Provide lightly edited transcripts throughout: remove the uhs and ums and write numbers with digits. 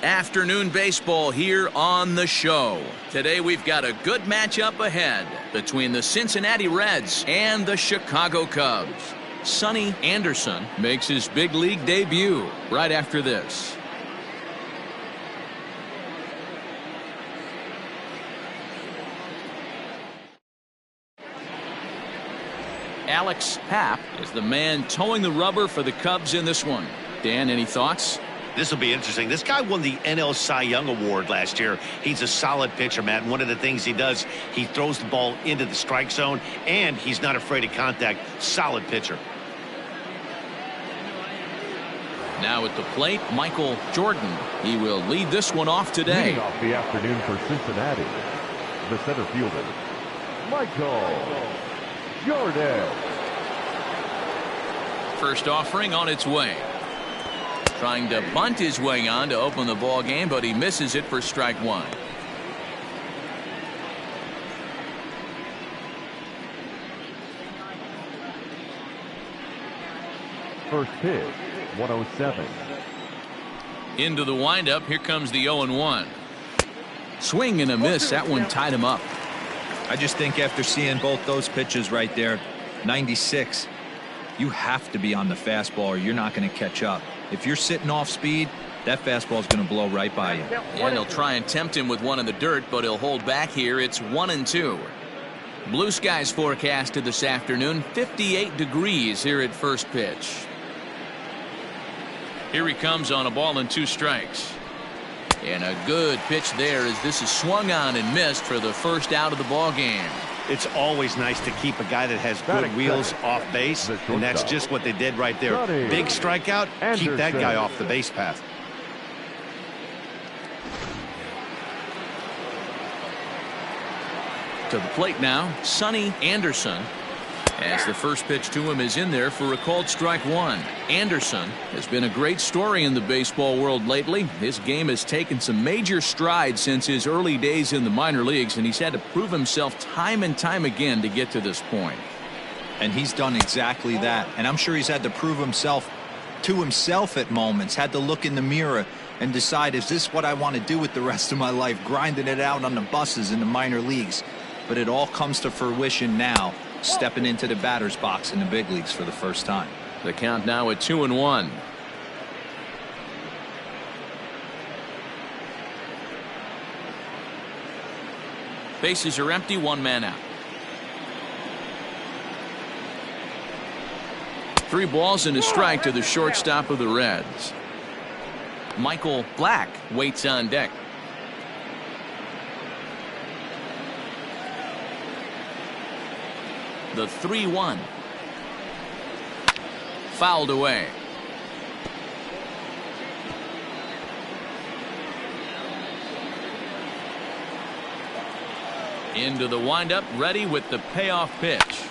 Afternoon baseball here on the show. Today we've got a good matchup ahead between the Cincinnati Reds and the Chicago Cubs. Sonny Anderson makes his big league debut right after this. Alex Happ is the man towing the rubber for the Cubs in this one. Dan, any thoughts? This will be interesting. This guy won the NL Cy Young Award last year. He's a solid pitcher, Matt. And one of the things he does, he throws the ball into the strike zone, and he's not afraid of contact. Solid pitcher. Now at the plate, Michael Jordan. He will lead this one off today. Leading off the afternoon for Cincinnati, the center fielder, Michael Jordan. First offering on its way. Trying to bunt his way on to open the ball game, but he misses it for strike one. First pitch, 107. Into the windup. Here comes the 0-1. Swing and a miss. That one tied him up. I just think after seeing both those pitches right there, 96, you have to be on the fastball or you're not going to catch up. If you're sitting off speed, that fastball is going to blow right by you. And he'll try and tempt him with one in the dirt, but he'll hold back here. It's 1-2. Blue skies forecasted this afternoon. 58 degrees here at first pitch. Here he comes on a ball and 2 strikes. And a good pitch there as this is swung on and missed for the first out of the ball game. It's always nice to keep a guy that has good wheels off base, and that's just what they did right there. Big strikeout, keep that guy off the base path. To the plate now, Sonny Anderson. As the first pitch to him is in there for a called strike one. Anderson has been a great story in the baseball world lately. His game has taken some major strides since his early days in the minor leagues, and he's had to prove himself time and time again to get to this point. And he's done exactly that. And I'm sure he's had to prove himself to himself at moments, had to look in the mirror and decide, is this what I want to do with the rest of my life, grinding it out on the buses in the minor leagues? But it all comes to fruition now, stepping into the batter's box in the big leagues for the first time. The count now at 2-1. Bases are empty, 1 man out. 3 balls and a strike to the shortstop of the Reds. Michael Black waits on deck. The 3-1. Fouled away. Into the windup, ready with the payoff pitch.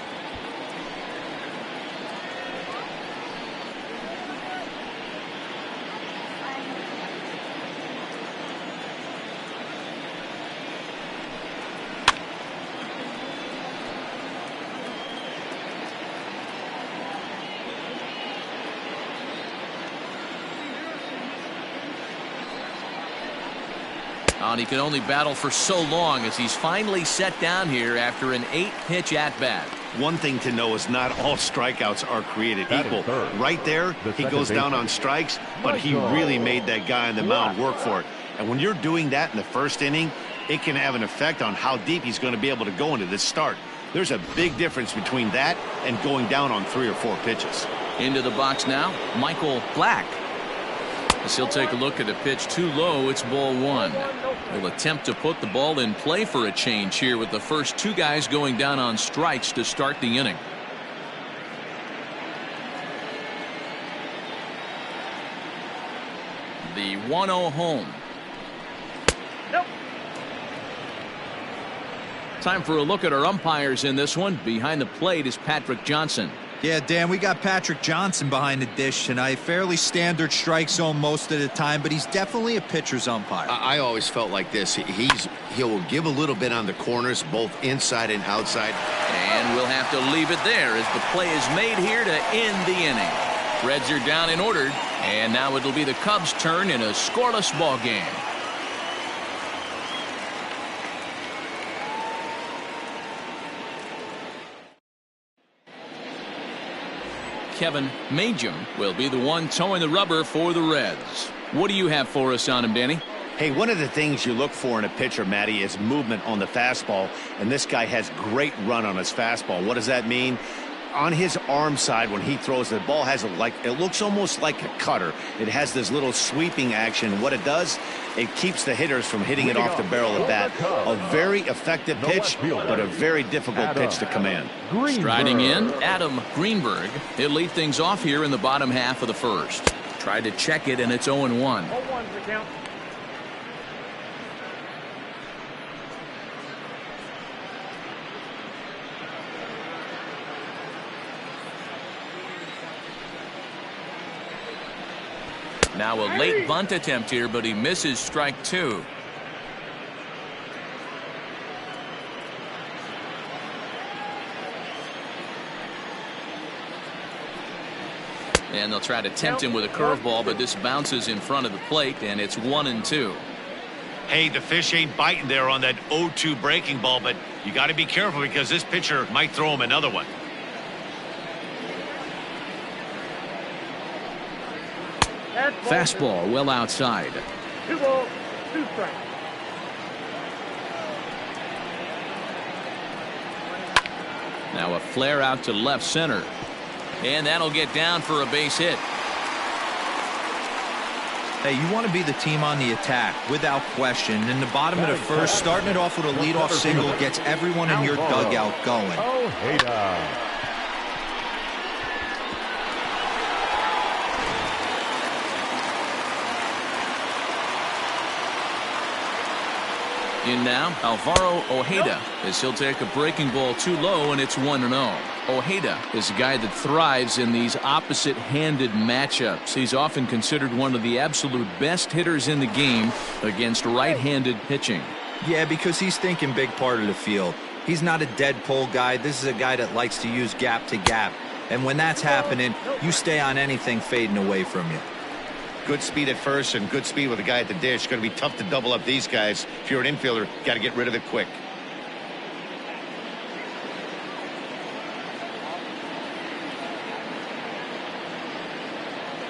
And he can only battle for so long as he's finally set down here after an 8-pitch at-bat. One thing to know is not all strikeouts are created equal. Right there, he goes down on strikes, but he really made that guy on the mound work for it. And when you're doing that in the first inning, it can have an effect on how deep he's going to be able to go into this start. There's a big difference between that and going down on 3 or 4 pitches. Into the box now, Michael Black. As he'll take a look at a pitch too low, it's ball 1. He'll attempt to put the ball in play for a change here with the first 2 guys going down on strikes to start the inning. The 1-0 home. Time for a look at our umpires in this one. Behind the plate is Patrick Johnson. Yeah, Dan, we got Patrick Johnson behind the dish tonight. Fairly standard strike zone most of the time, but he's definitely a pitcher's umpire. I always felt like this. He'll give a little bit on the corners, both inside and outside. And we'll have to leave it there as the play is made here to end the inning. Reds are down and ordered, and now it'll be the Cubs' turn in a scoreless ball game. Kevin Majum will be the one towing the rubber for the Reds. What do you have for us on him, Danny? Hey, one of the things you look for in a pitcher, Matty, is movement on the fastball, and this guy has great run on his fastball. What does that mean? On his arm side, when he throws, the ball has it looks almost like a cutter. It has this little sweeping action. What it does, it keeps the hitters from hitting it off the barrel of the bat. A very effective pitch, but a very difficult pitch to command. Striding in, Adam Greenberg. He'll lead things off here in the bottom half of the first. Tried to check it, and it's 0-1. Now a late bunt attempt here, but he misses strike 2. And they'll try to tempt him with a curveball, but this bounces in front of the plate, and it's 1-2. Hey, the fish ain't biting there on that 0-2 breaking ball, but you got to be careful because this pitcher might throw him another one. Fastball well outside. 2 balls, 2 strikes. Now a flare out to left center. And that'll get down for a base hit. Hey, you want to be the team on the attack, without question. In the bottom of the first, starting it off with a leadoff single gets everyone in your dugout going. Ojeda. In now, Alvaro Ojeda, as he'll take a breaking ball too low, and it's 1-0. Ojeda is a guy that thrives in these opposite-handed matchups. He's often considered one of the absolute best hitters in the game against right-handed pitching. Yeah, because he's thinking big part of the field. He's not a dead pull guy. This is a guy that likes to use gap to gap. And when that's happening, you stay on anything fading away from you. Good speed at first and good speed with a guy at the dish. Going to be tough to double up these guys. If you're an infielder, got to get rid of it quick.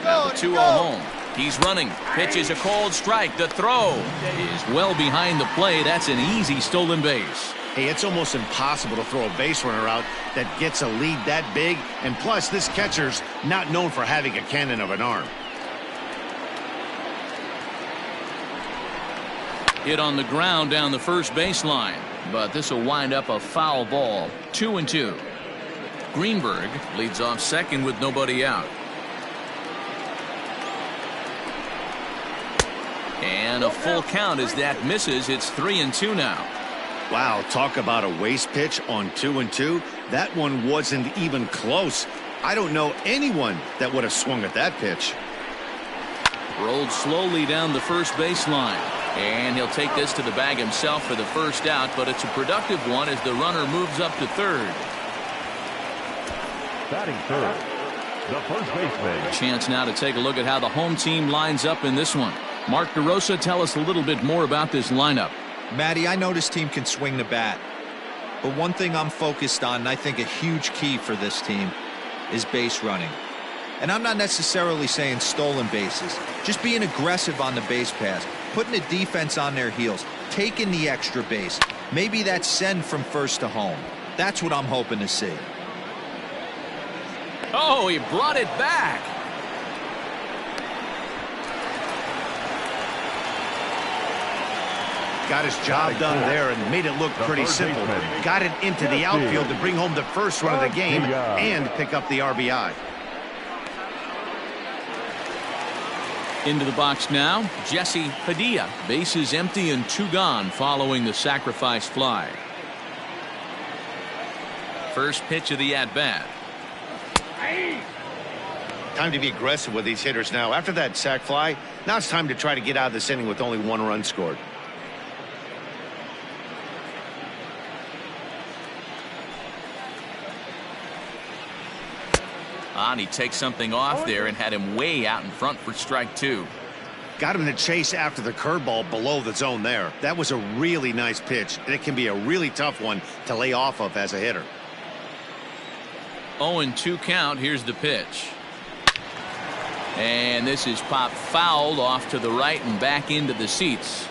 Now the 2-0 home. He's running. Pitches a cold strike. The throw is well behind the play. That's an easy stolen base. Hey, it's almost impossible to throw a base runner out that gets a lead that big. And plus, this catcher's not known for having a cannon of an arm. Hit on the ground down the first baseline, but this will wind up a foul ball. 2-2. Greenberg leads off second with nobody out. And a full count as that misses. It's 3-2 now. Wow, talk about a waste pitch on 2-2. That one wasn't even close. I don't know anyone that would have swung at that pitch. Rolled slowly down the first baseline. And he'll take this to the bag himself for the first out, but it's a productive one as the runner moves up to third. Batting third, the first baseman. Chance now to take a look at how the home team lines up in this one. Mark DeRosa, tell us a little bit more about this lineup. Matty, I know this team can swing the bat, but one thing I'm focused on, and I think a huge key for this team, is base running. And I'm not necessarily saying stolen bases, just being aggressive on the base pass, putting the defense on their heels, taking the extra base. Maybe that's send from first to home. That's what I'm hoping to see. Oh, he brought it back. Got his job done there and made it look pretty simple. Got it into the outfield to bring home the first run of the game and pick up the RBI. Into the box now, Jesse Padilla. Bases empty and 2 gone following the sacrifice fly. First pitch of the at-bat. Time to be aggressive with these hitters now. After that sac fly, now it's time to try to get out of this inning with only 1 run scored. And he takes something off there and had him way out in front for strike 2. Got him to chase after the curveball below the zone there. That was a really nice pitch, and it can be a really tough one to lay off of as a hitter. 0-2 count. Here's the pitch. And this is popped fouled off to the right and back into the seats.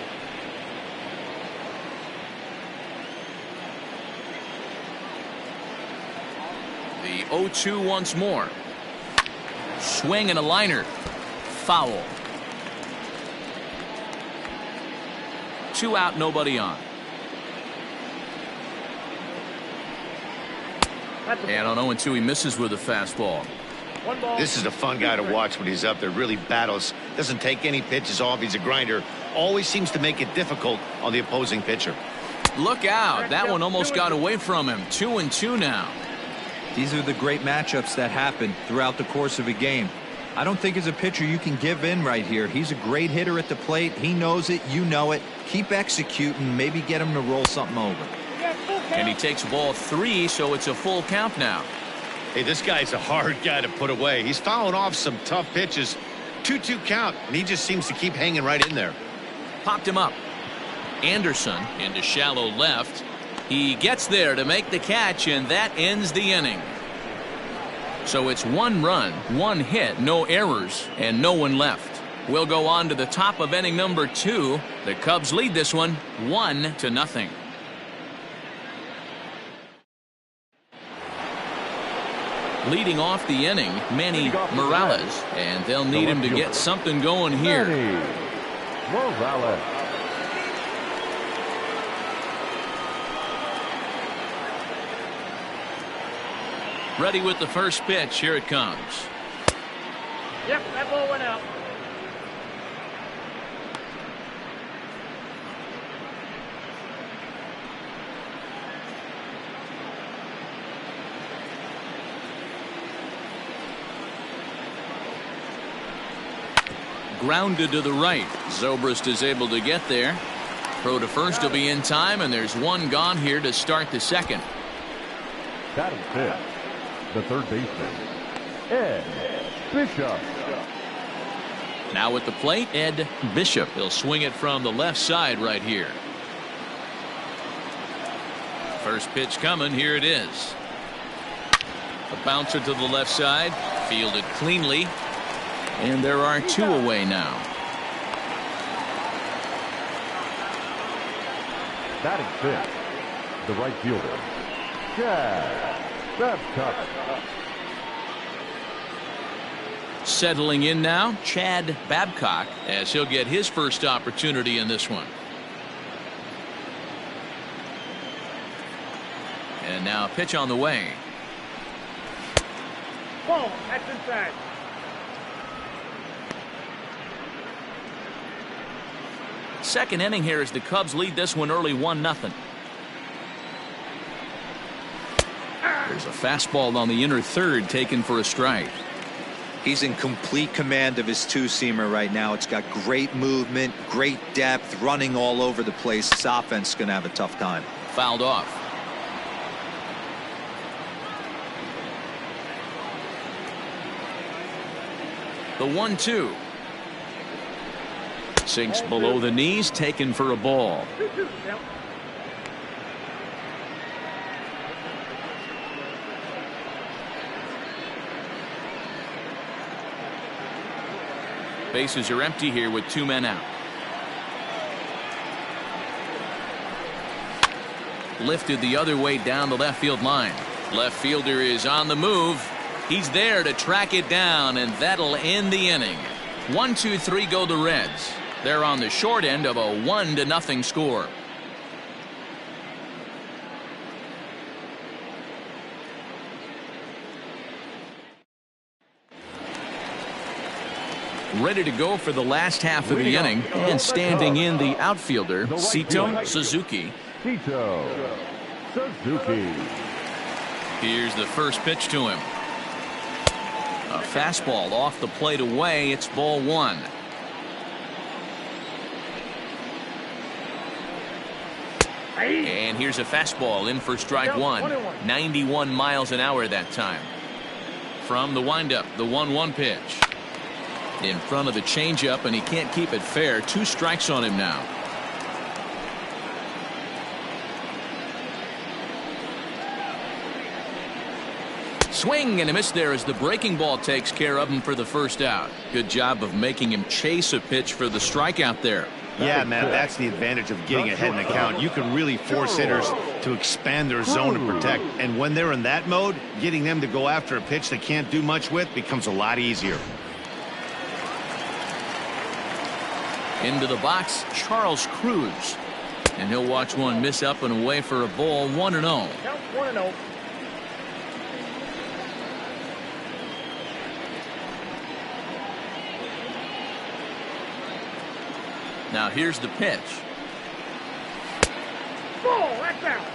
The 0-2 once more. Swing and a liner. Foul. 2 out, nobody on. And on 0-2, he misses with a fastball. This is a fun guy to watch when he's up there. Really battles. Doesn't take any pitches off. He's a grinder. Always seems to make it difficult on the opposing pitcher. Look out. That one almost got away from him. 2-2 now. These are the great matchups that happen throughout the course of a game. I don't think as a pitcher you can give in right here. He's a great hitter at the plate. He knows it. You know it. Keep executing. Maybe get him to roll something over. And he takes ball 3, so it's a full count now. Hey, this guy's a hard guy to put away. He's fouling off some tough pitches. 2-2 count, and he just seems to keep hanging right in there. Popped him up. Anderson into shallow left. He gets there to make the catch, and that ends the inning. So it's 1 run, 1 hit, no errors, and no one left. We'll go on to the top of inning number 2. The Cubs lead this one 1-0. Leading off the inning, Manny Morales, and they'll need him to get something going here. Morales. Ready with the first pitch. Here it comes. Yep, that ball went out. Grounded to the right. Zobrist is able to get there. Throw to first will be in time, and there's 1 gone here to start the second. Batting fifth, the third baseman, Ed Bishop. Now at the plate, Ed Bishop. He'll swing it from the left side right here. First pitch coming. Here it is. A bouncer to the left side. Fielded cleanly. And there are 2 away now. Batting fifth, the right fielder, Chad Babcock. Settling in now, Chad Babcock, as he'll get his first opportunity in this one. And now a pitch on the way. Ball, that's inside. Second inning here as the Cubs lead this one early 1-0. There's a fastball on the inner third taken for a strike. He's in complete command of his 2-seamer right now. It's got great movement, great depth, running all over the place. This offense is going to have a tough time. Fouled off. The 1-2. Sinks below the knees, taken for a ball. 2-2 count. Bases are empty here with 2 men out. Lifted the other way down the left field line. Left fielder is on the move. He's there to track it down, and that'll end the inning. 1-2-3 go the Reds. They're on the short end of a 1-0 score. Ready to go for the last half of the inning, and standing in the outfielder, Sito Suzuki. Sito Suzuki. Here's the first pitch to him. A fastball off the plate away. It's ball 1. And here's a fastball in for strike 1. 91 miles an hour that time. From the windup, the 1-1 pitch. In front of the changeup, and he can't keep it fair. 2 strikes on him now. Swing and a miss there as the breaking ball takes care of him for the first out. Good job of making him chase a pitch for the strikeout there. Yeah, man, that's the advantage of getting ahead in the count. You can really force hitters to expand their zone and protect. And when they're in that mode, getting them to go after a pitch they can't do much with becomes a lot easier. Into the box, Charles Cruz. And he'll watch one miss up and away for a ball. 1-0. Count 1-0. Now here's the pitch. Ball, that's out.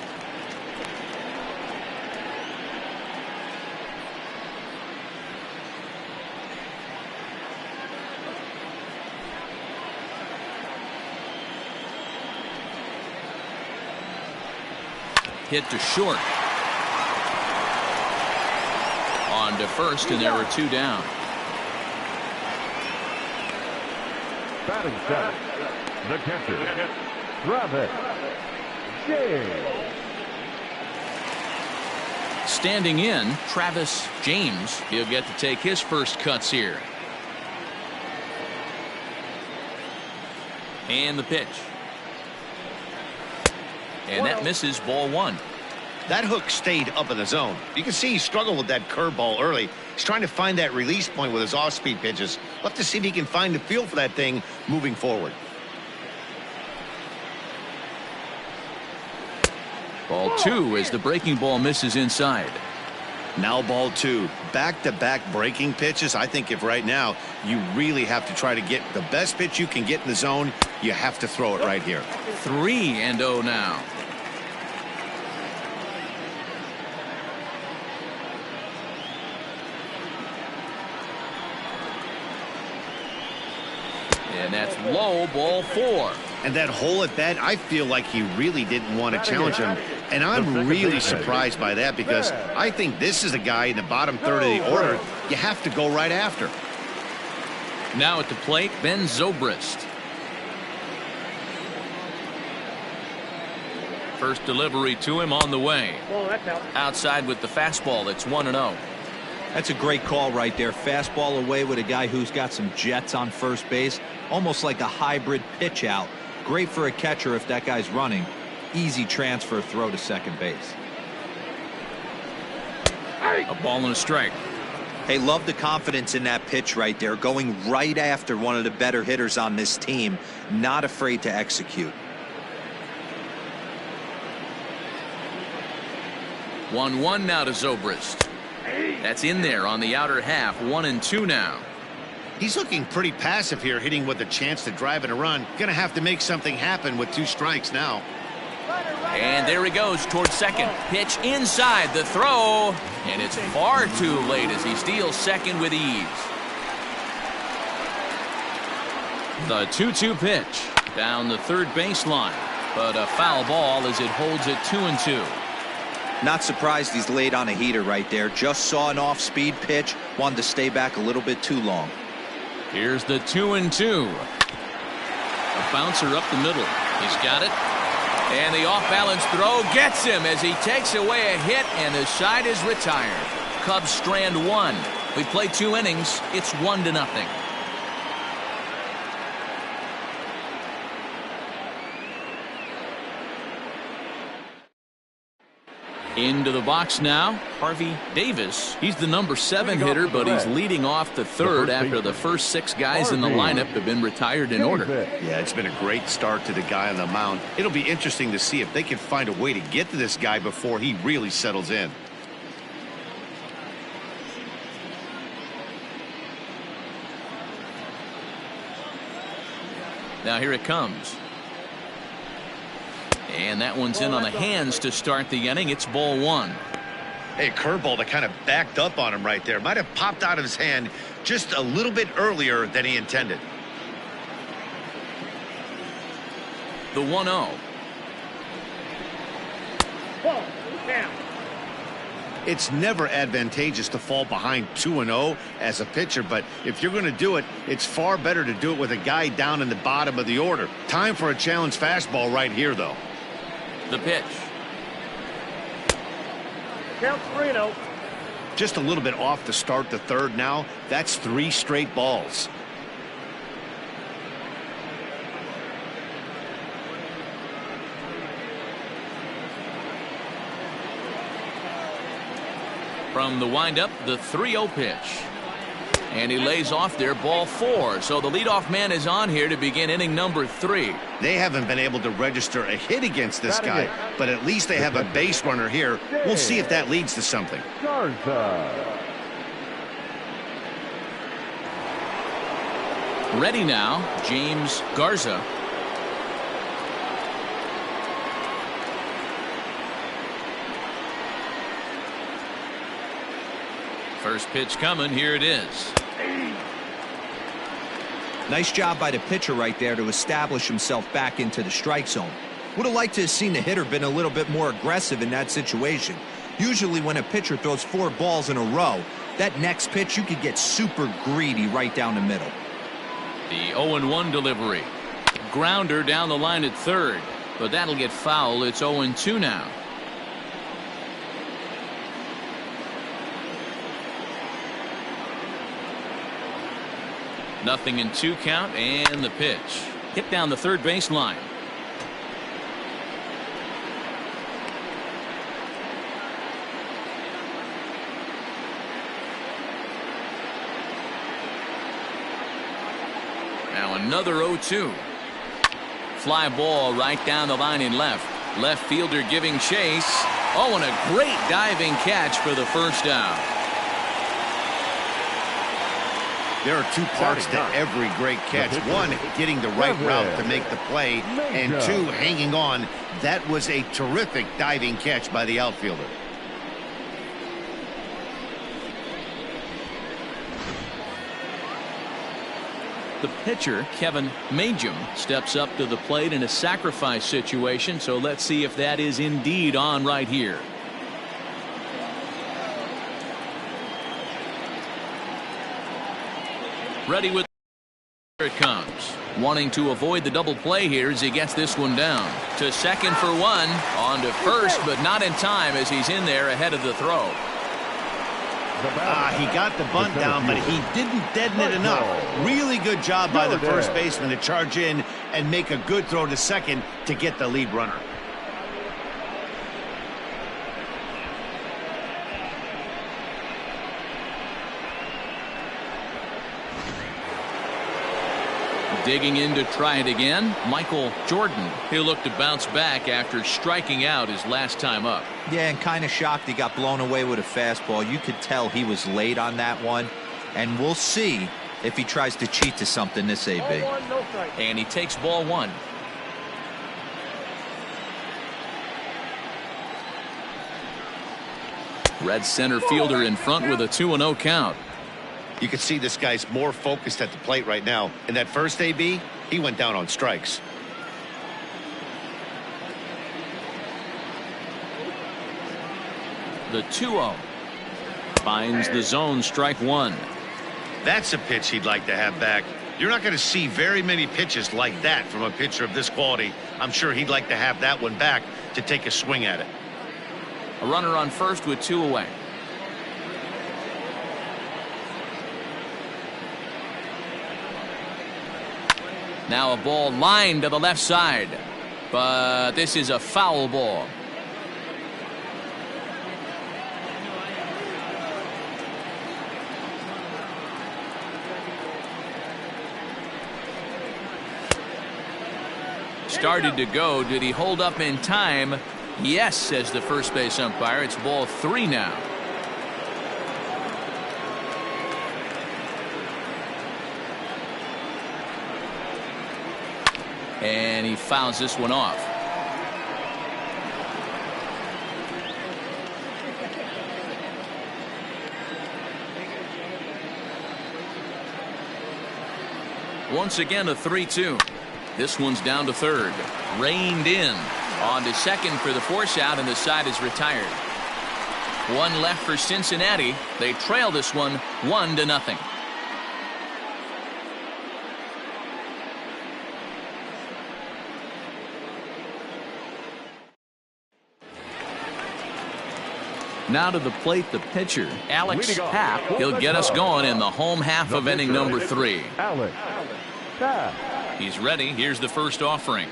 Hit to short. On to first, and there were 2 down. Batting center, the catcher, Travis James. Standing in, Travis James. He'll get to take his first cuts here. And the pitch. And that misses, ball 1. That hook stayed up in the zone. You can see he struggled with that curveball early. He's trying to find that release point with his off-speed pitches. We'll have to see if he can find the feel for that thing moving forward. Ball 2 as the breaking ball misses inside. Now ball 2. Back-to-back breaking pitches. I think if right now you really have to try to get the best pitch you can get in the zone, you have to throw it right here. 3-0 now. And that's low, ball 4. And that hole at bat, I feel like he really didn't want to challenge him. And I'm really surprised by that because I think this is a guy in the bottom third of the order you have to go right after. Now at the plate, Ben Zobrist. First delivery to him on the way. Ball, that's out. Outside with the fastball. It's 1-0. That's a great call right there. Fastball away with a guy who's got some jets on first base. Almost like a hybrid pitch out. Great for a catcher if that guy's running. Easy transfer throw to second base. A ball and a strike. Hey, love the confidence in that pitch right there. Going right after one of the better hitters on this team. Not afraid to execute. 1-1 now to Zobrist. That's in there on the outer half. 1-2 now. He's looking pretty passive here, hitting with a chance to drive in a run. Gonna have to make something happen with 2 strikes now. And there he goes towards second. Pitch inside the throw. And it's far too late as he steals second with ease. The 2-2 pitch down the third baseline. But a foul ball as it holds it 2-2. Not surprised he's laid on a heater right there. Just saw an off-speed pitch. Wanted to stay back a little bit too long. Here's the 2-2. A bouncer up the middle. He's got it. And the off-balance throw gets him as he takes away a hit, and the side is retired. Cubs strand 1. We play 2 innings. It's 1-0. Into the box now, Harvey Davis. He's the number 7 hitter, but he's leading off the third after the first 6 guys in the lineup have been retired in order. Yeah, it's been a great start to the guy on the mound. It'll be interesting to see if they can find a way to get to this guy before he really settles in. Now here it comes. And that one's in on the hands to start the inning. It's ball 1. Hey, curveball that kind of backed up on him right there. Might have popped out of his hand just a little bit earlier than he intended. The 1-0. Ball, down. It's never advantageous to fall behind 2-0 as a pitcher, but if you're going to do it, it's far better to do it with a guy down in the bottom of the order. Time for a challenge fastball right here, though. The pitch. Count 3-0. Just a little bit off to start the third now. That's 3 straight balls. From the windup, the 3-0 pitch. And he lays off there, ball 4. So the leadoff man is on here to begin inning number 3. They haven't been able to register a hit against this guy, but at least they have a base runner here. We'll see if that leads to something. Ready now, James Garza. First pitch coming, here it is. Nice job by the pitcher right there to establish himself back into the strike zone. Would have liked to have seen the hitter been a little bit more aggressive in that situation. Usually when a pitcher throws 4 balls in a row, that next pitch you could get super greedy right down the middle. The 0-1 delivery. Grounder down the line at third, but that'll get foul. It's 0-2 now. Nothing in 2 count, and the pitch. Hit down the third base line. Now another 0-2. Fly ball right down the line in left. Left fielder giving chase. Oh, and a great diving catch for the first down. There are 2 parts to every great catch. 1, getting the right route to make the play, and 2, hanging on. That was a terrific diving catch by the outfielder. The pitcher, Kevin Majum, steps up to the plate in a sacrifice situation, so let's see if that is indeed on right here. Ready with, here it comes. Wanting to avoid the double play here as he gets this one down. To second for 1. On to first, but not in time as he's in there ahead of the throw. He got the bunt down, but he didn't deaden it enough. Really good job by the first baseman to charge in and make a good throw to second to get the lead runner. Digging in to try it again, Michael Jordan. He'll look to bounce back after striking out his last time up. Yeah, and kind of shocked he got blown away with a fastball. You could tell he was late on that one. And we'll see if he tries to cheat to something this AB. And he takes ball 1. Red center fielder in front with a 2-0 count. You can see this guy's more focused at the plate right now. In that first AB, he went down on strikes. The 2-0. Finds the zone, strike 1. That's a pitch he'd like to have back. You're not going to see very many pitches like that from a pitcher of this quality. I'm sure he'd like to have that one back to take a swing at it. A runner on first with 2 away. Now a ball lined to the left side, but this is a foul ball. Started to go. Did he hold up in time? Yes, says the first base umpire. It's ball 3 now. And he fouls this one off. Once again a 3-2. This one's down to third. Reined in. On to second for the force out, and the side is retired. One left for Cincinnati. They trail this one 1-0. Now to the plate, the pitcher, Alex Papp. He'll get us going in the home half of inning number 3. Alex Papp. He's ready. Here's the first offering.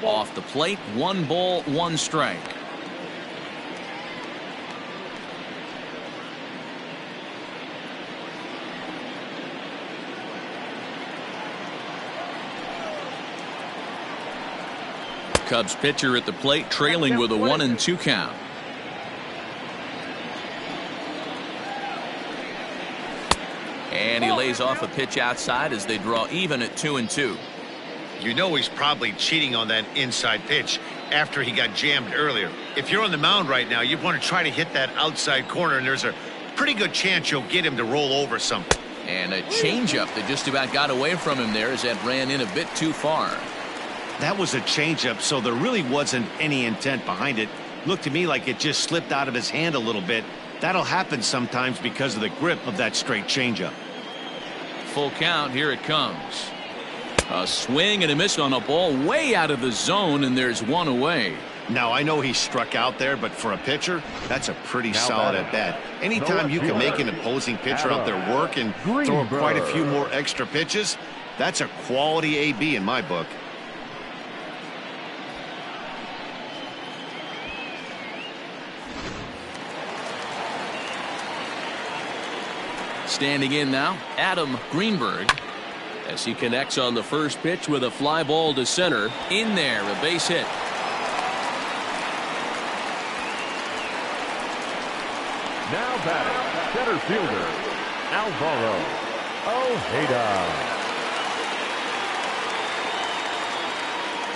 Off the plate, 1 ball, 1 strike. Cubs pitcher at the plate, trailing with a 1-2 count. And he lays off a pitch outside as they draw even at 2-2. You know he's probably cheating on that inside pitch after he got jammed earlier. If you're on the mound right now, you want to try to hit that outside corner, and there's a pretty good chance you'll get him to roll over something. And a changeup that just about got away from him there as that ran in a bit too far. That was a changeup, so there really wasn't any intent behind it. Looked to me like it just slipped out of his hand a little bit. That'll happen sometimes because of the grip of that straight changeup. Full count. Here it comes. A swing and a miss on a ball way out of the zone, and there's one away. Now, I know he struck out there, but for a pitcher, that's a pretty solid at bat. Anytime you can make an opposing pitcher out there work and throw quite a few more extra pitches, that's a quality AB in my book. Standing in now, Adam Greenberg, as he connects on the first pitch with a fly ball to center. In there, a base hit. Now batting, center fielder, Alvaro Ojeda.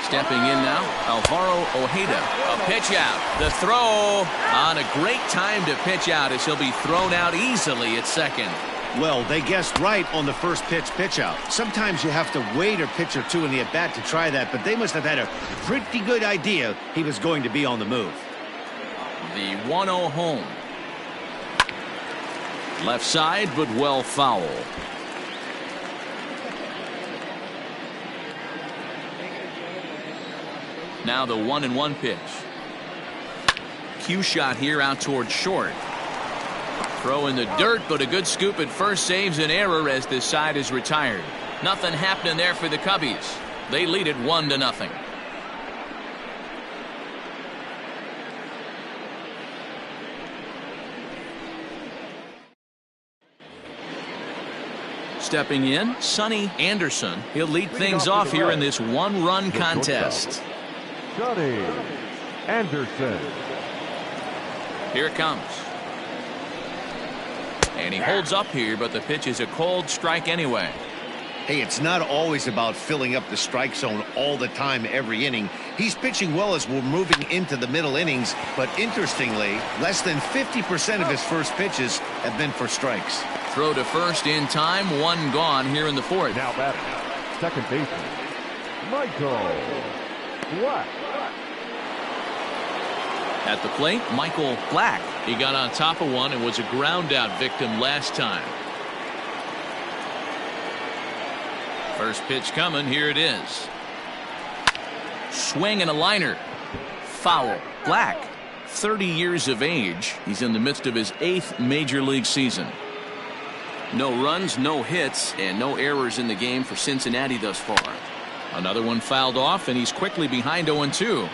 Stepping in now, Alvaro Ojeda. A pitch out. The throw on a great time to pitch out as he'll be thrown out easily at second. Well, they guessed right on the first pitch out. Sometimes you have to wait a pitch or two in the at-bat to try that, but they must have had a pretty good idea he was going to be on the move. The 1-0 home. Left side, but well foul. Now the 1-1 pitch. Cue shot here out toward short. Throw in the dirt, but a good scoop at first saves an error as this side is retired. Nothing happening there for the Cubbies. They lead it 1-0. Stepping in, Sonny Anderson. He'll lead things off here in this one-run contest. Sonny Anderson. Here it comes. And he holds up here, but the pitch is a cold strike anyway. Hey, it's not always about filling up the strike zone all the time every inning. He's pitching well as we're moving into the middle innings, but interestingly, less than 50% of his first pitches have been for strikes. Throw to first in time, 1 gone here in the 4th. Now batting, second baseman, Michael Black. At the plate, Michael Black. He got on top of one and was a ground out victim last time. First pitch coming. Here it is. Swing and a liner. Foul. Black, 30 years of age. He's in the midst of his 8th major league season. No runs, no hits, and no errors in the game for Cincinnati thus far. Another one fouled off, and he's quickly behind 0-2.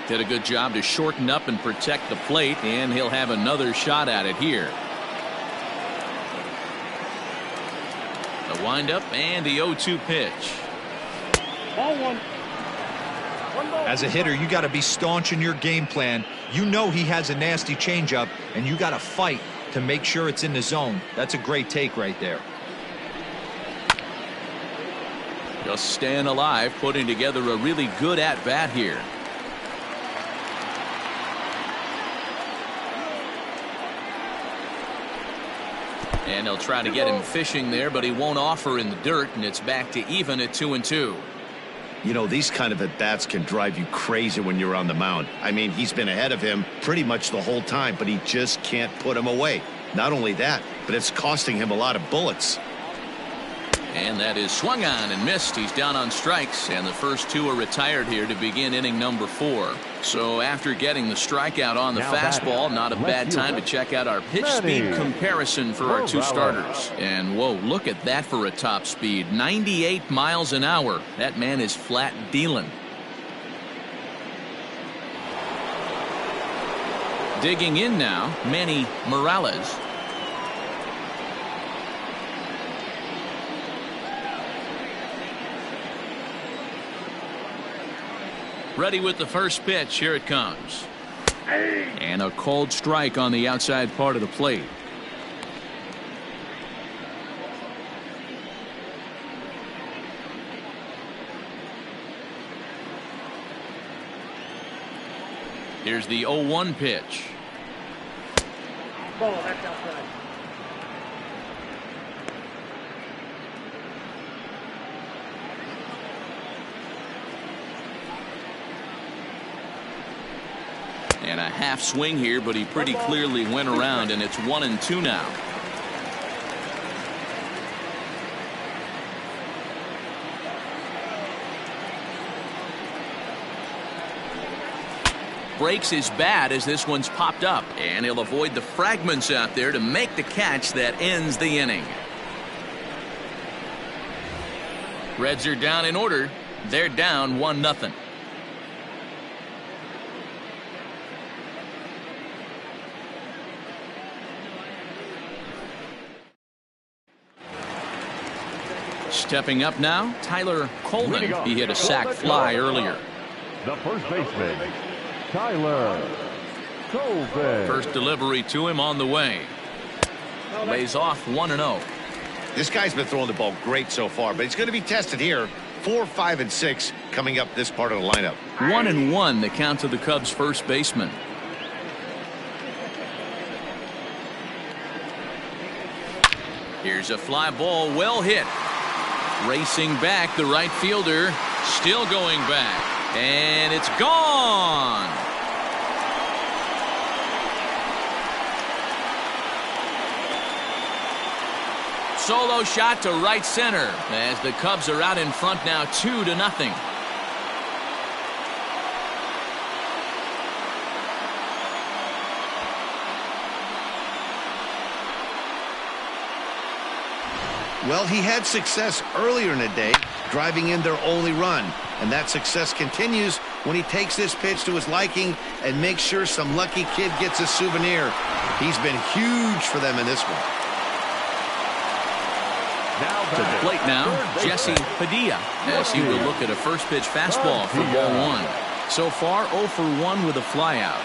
Did a good job to shorten up and protect the plate, and he'll have another shot at it here. The windup and the 0-2 pitch. Ball 1. As a hitter, you got to be staunch in your game plan. You know he has a nasty changeup, and you got to fight to make sure it's in the zone. That's a great take right there. Just staying alive, putting together a really good at-bat here. And they'll try to get him fishing there, but he won't offer in the dirt, and it's back to even at 2-2. You know, these kind of at-bats can drive you crazy when you're on the mound. I mean, he's been ahead of him pretty much the whole time, but he just can't put him away. Not only that, but it's costing him a lot of bullets. And that is swung on and missed. He's down on strikes, and the first two are retired here to begin inning number 4. So after getting the strikeout on the fastball, not a bad time to check out our pitch speed comparison for our two starters. And whoa, look at that for a top speed. 98 miles an hour. That man is flat dealing. Digging in now, Manny Morales. Ready with the first pitch. Here it comes. And a cold strike on the outside part of the plate. Here's the 0-1 pitch. Ball, that's outside. And a half swing here, but he pretty clearly went around, and it's 1-2 now. Breaks his bat as this one's popped up, and he'll avoid the fragments out there to make the catch that ends the inning. Reds are down in order. They're down 1-0. Stepping up now, Tyler Coleman. He hit a sac fly earlier. The first baseman, Tyler Coleman. First delivery to him on the way. Lays off 1-0. This guy's been throwing the ball great so far, but he's going to be tested here. 4, 5, and 6 coming up this part of the lineup. 1-1 the count to the Cubs first baseman. Here's a fly ball, well hit. Racing back, the right fielder still going back, and it's gone. Solo shot to right center as the Cubs are out in front now 2-0. Well, he had success earlier in the day, driving in their only run. And that success continues when he takes this pitch to his liking and makes sure some lucky kid gets a souvenir. He's been huge for them in this one. To the plate now, Jesse Padilla, as he will look at a first pitch fastball for ball 1. So far, 0 for 1 with a flyout.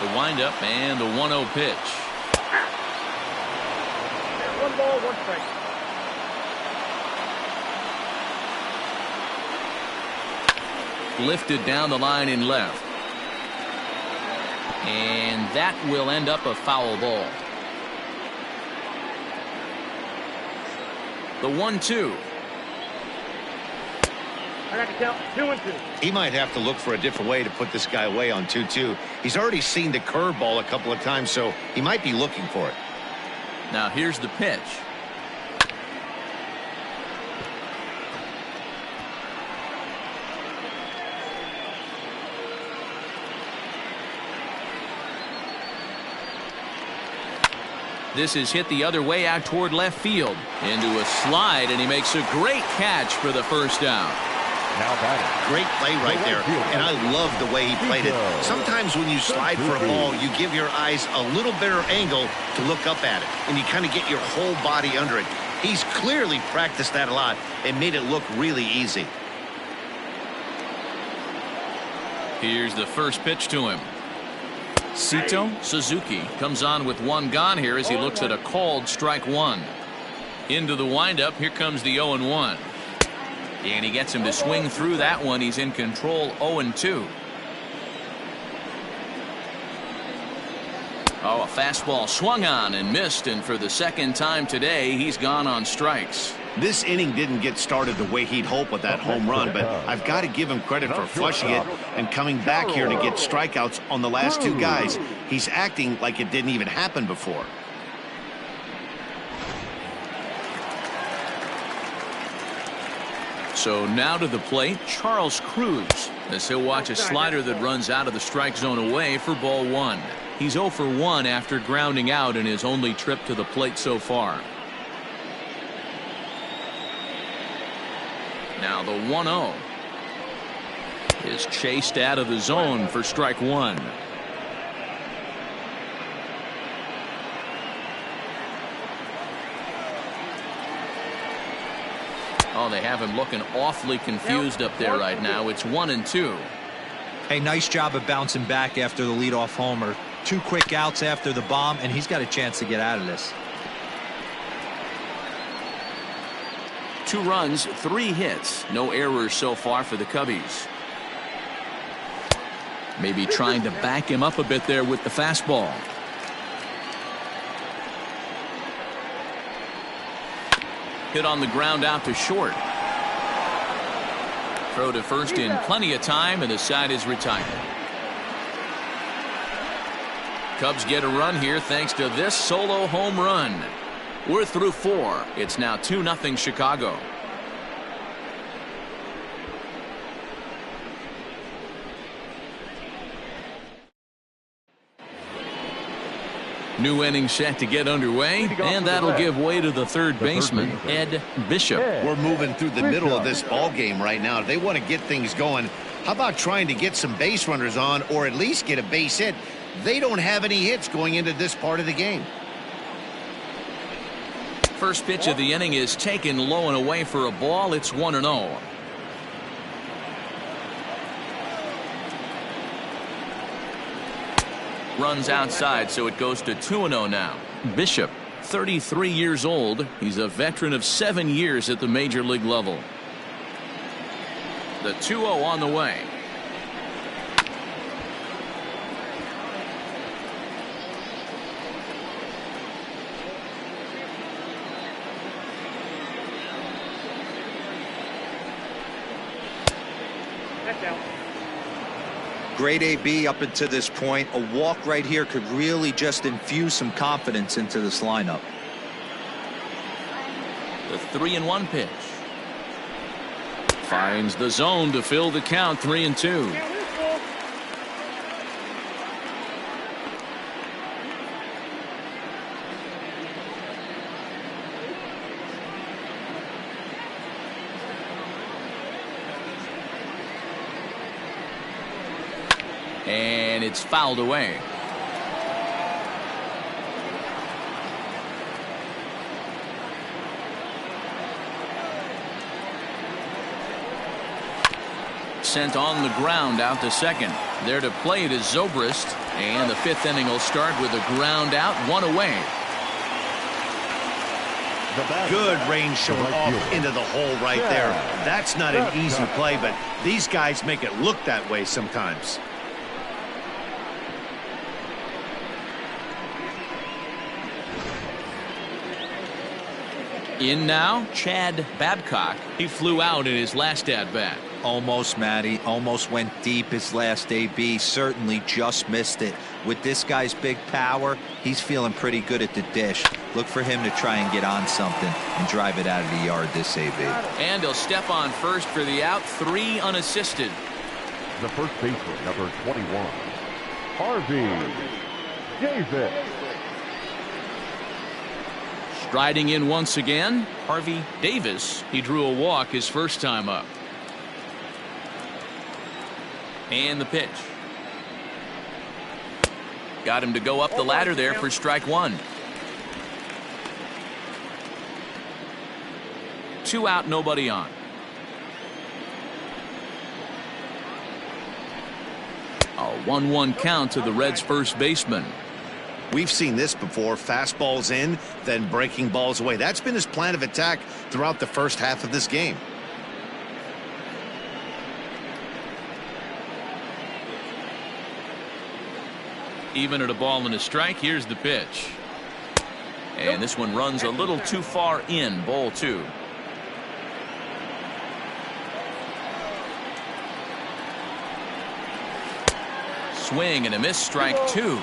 The windup and the 1-0 pitch. 1 ball, 1 strike. Lifted down the line in left. And that will end up a foul ball. The 1-2. I got to count 2-2. He might have to look for a different way to put this guy away on 2-2. He's already seen the curveball a couple of times, so he might be looking for it. Now here's the pitch. This is hit the other way out toward left field. Into a slide, and he makes a great catch for the first down. Now batting. Great play right there, and I love the way he played it. Sometimes when you slide for a ball, you give your eyes a little better angle to look up at it, and you kind of get your whole body under it. He's clearly practiced that a lot and made it look really easy. Here's the first pitch to him. Sito Suzuki comes on with 1 gone here as he looks at a called strike 1. Into the windup, here comes the 0-1. And he gets him to swing through that one. He's in control, 0-2. Oh, a fastball swung on and missed, and for the second time today, he's gone on strikes. This inning didn't get started the way he'd hoped with that home run, but I've got to give him credit for flushing it and coming back here to get strikeouts on the last two guys. He's acting like it didn't even happen before. So now to the plate, Charles Cruz, as he'll watch a slider that runs out of the strike zone away for ball one. He's 0 for 1 after grounding out in his only trip to the plate so far. Now the 1-0 is chased out of the zone for strike one. Oh, they have him looking awfully confused up there right now. It's 1-2. Hey, nice job of bouncing back after the leadoff homer. 2 quick outs after the bomb, and he's got a chance to get out of this. 2 runs, 3 hits, no errors so far for the Cubbies. Maybe trying to back him up a bit there with the fastball. Hit on the ground out to short. Throw to first in plenty of time, and the side is retired. Cubs get a run here thanks to this solo home run. We're through 4. It's now 2-0 Chicago. New inning set to get underway, and that'll give way to the third baseman, Ed Bishop. We're moving through the middle of this ball game right now. If they want to get things going, how about trying to get some base runners on, or at least get a base hit? They don't have any hits going into this part of the game. First pitch of the inning is taken low and away for a ball. It's 1-0. Runs outside, so it goes to 2-0 now. Bishop, 33 years old. He's a veteran of 7 years at the major league level. The 2-0 on the way. Great AB up until this point. A walk right here could really just infuse some confidence into this lineup. The 3-1 pitch. Finds the zone to fill the count. 3-2. And it's fouled away. Sent on the ground out to second. There to play it is Zobrist, and the 5th inning will start with a ground out, 1 away. Good range showing off into the hole right there. That's not an easy play, but these guys make it look that way sometimes. In now, Chad Babcock. He flew out in his last at-bat. Almost, Matty. Almost went deep his last AB. Certainly just missed it. With this guy's big power, he's feeling pretty good at the dish. Look for him to try and get on something and drive it out of the yard this AB. And he'll step on first for the out. 3 unassisted. The first baseman, number 21, Harvey Davis. Striding in once again, Harvey Davis. He drew a walk his first time up. And the pitch. Got him to go up the ladder there for strike 1. 2 out, nobody on. A 1-1 count to the Reds' first baseman. We've seen this before. Fastballs in, then breaking balls away. That's been his plan of attack throughout the first half of this game. Even at a ball and a strike, here's the pitch. And this one runs a little too far in. Ball 2. Swing and a miss. Strike 2.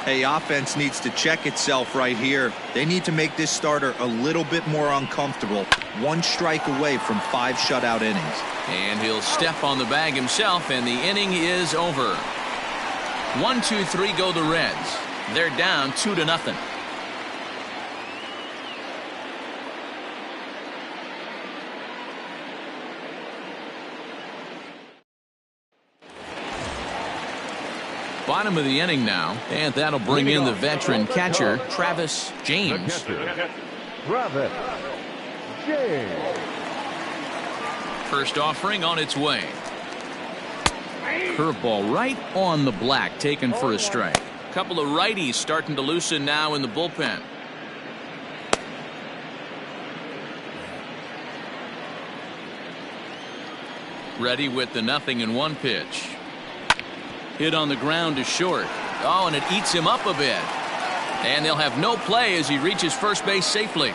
Hey, offense needs to check itself right here. They need to make this starter a little bit more uncomfortable. 1 strike away from 5 shutout innings. And he'll step on the bag himself, and the inning is over. 1, 2, 3 go the Reds. They're down 2-0. Bottom of the inning now, and that'll bring in the veteran catcher, Travis James. Travis James. First offering on its way. Curveball right on the black, taken for a strike. Couple of righties starting to loosen now in the bullpen. Ready with the 0-1 pitch. Hit on the ground to short. Oh, and it eats him up a bit. And they'll have no play as he reaches first base safely.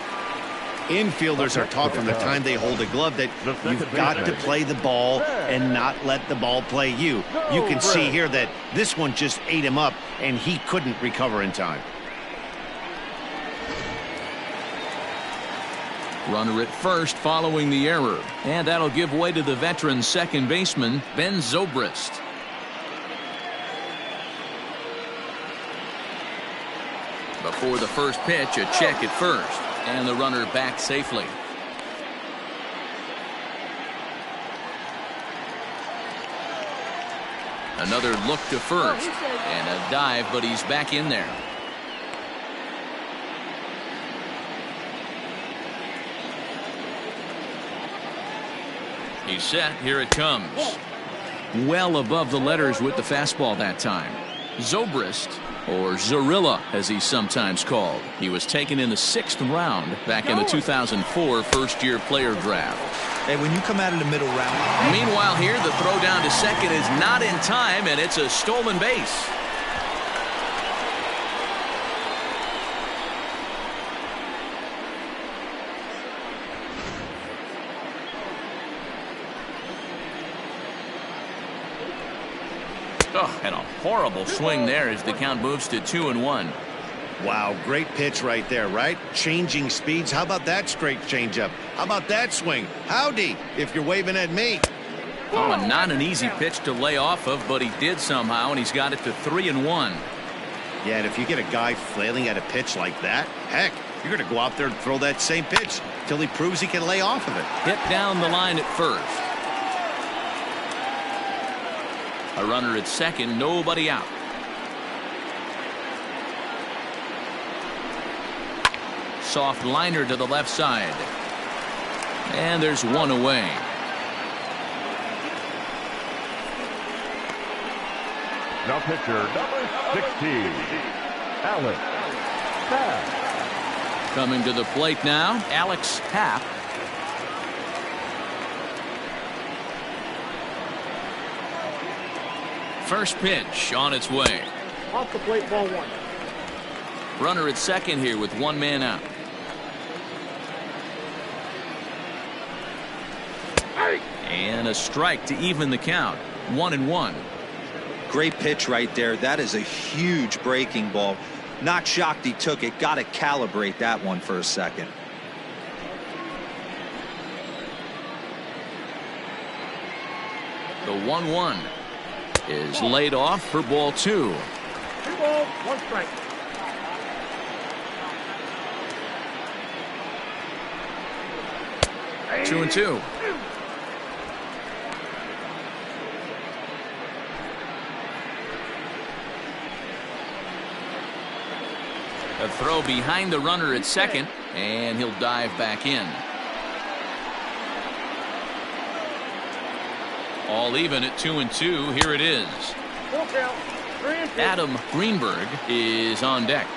Infielders are taught from the time they hold a glove that you've got to play the ball and not let the ball play you. You can see here that this one just ate him up, and he couldn't recover in time. Runner at first following the error. And that'll give way to the veteran second baseman, Ben Zobrist. Before the first pitch, a check at first. And the runner back safely. Another look to first. And a dive, but he's back in there. He's set. Here it comes. Well above the letters with the fastball that time. Zobrist, or Zorilla as he's sometimes called. He was taken in the 6th round back in the 2004 first-year player draft. Hey, when you come out of the middle round. Meanwhile here, the throw down to second is not in time, and it's a stolen base. Oh, and a horrible swing there as the count moves to 2-1. Wow, great pitch right there, right? Changing speeds. How about that straight changeup? How about that swing? Howdy, if you're waving at me. Oh, not an easy pitch to lay off of, but he did somehow, and he's got it to 3-1. Yeah, and if you get a guy flailing at a pitch like that, heck, you're going to go out there and throw that same pitch till he proves he can lay off of it. Hit down the line at first. A runner at second, nobody out. Soft liner to the left side. And there's one away. Now pitcher number 16, Alex Papp. Coming to the plate now, Alex Papp. First pitch on its way. Off the plate, ball 1. Runner at second here with one man out. And a strike to even the count. 1-1. Great pitch right there. That is a huge breaking ball. Not shocked he took it. Got to calibrate that one for a second. The 1-1 is laid off for ball 2. 2 balls, 1 strike. Two and two. A throw behind the runner at second, and he'll dive back in. All even at 2-2. Here it is. Full count. 3-2. Adam Greenberg is on deck.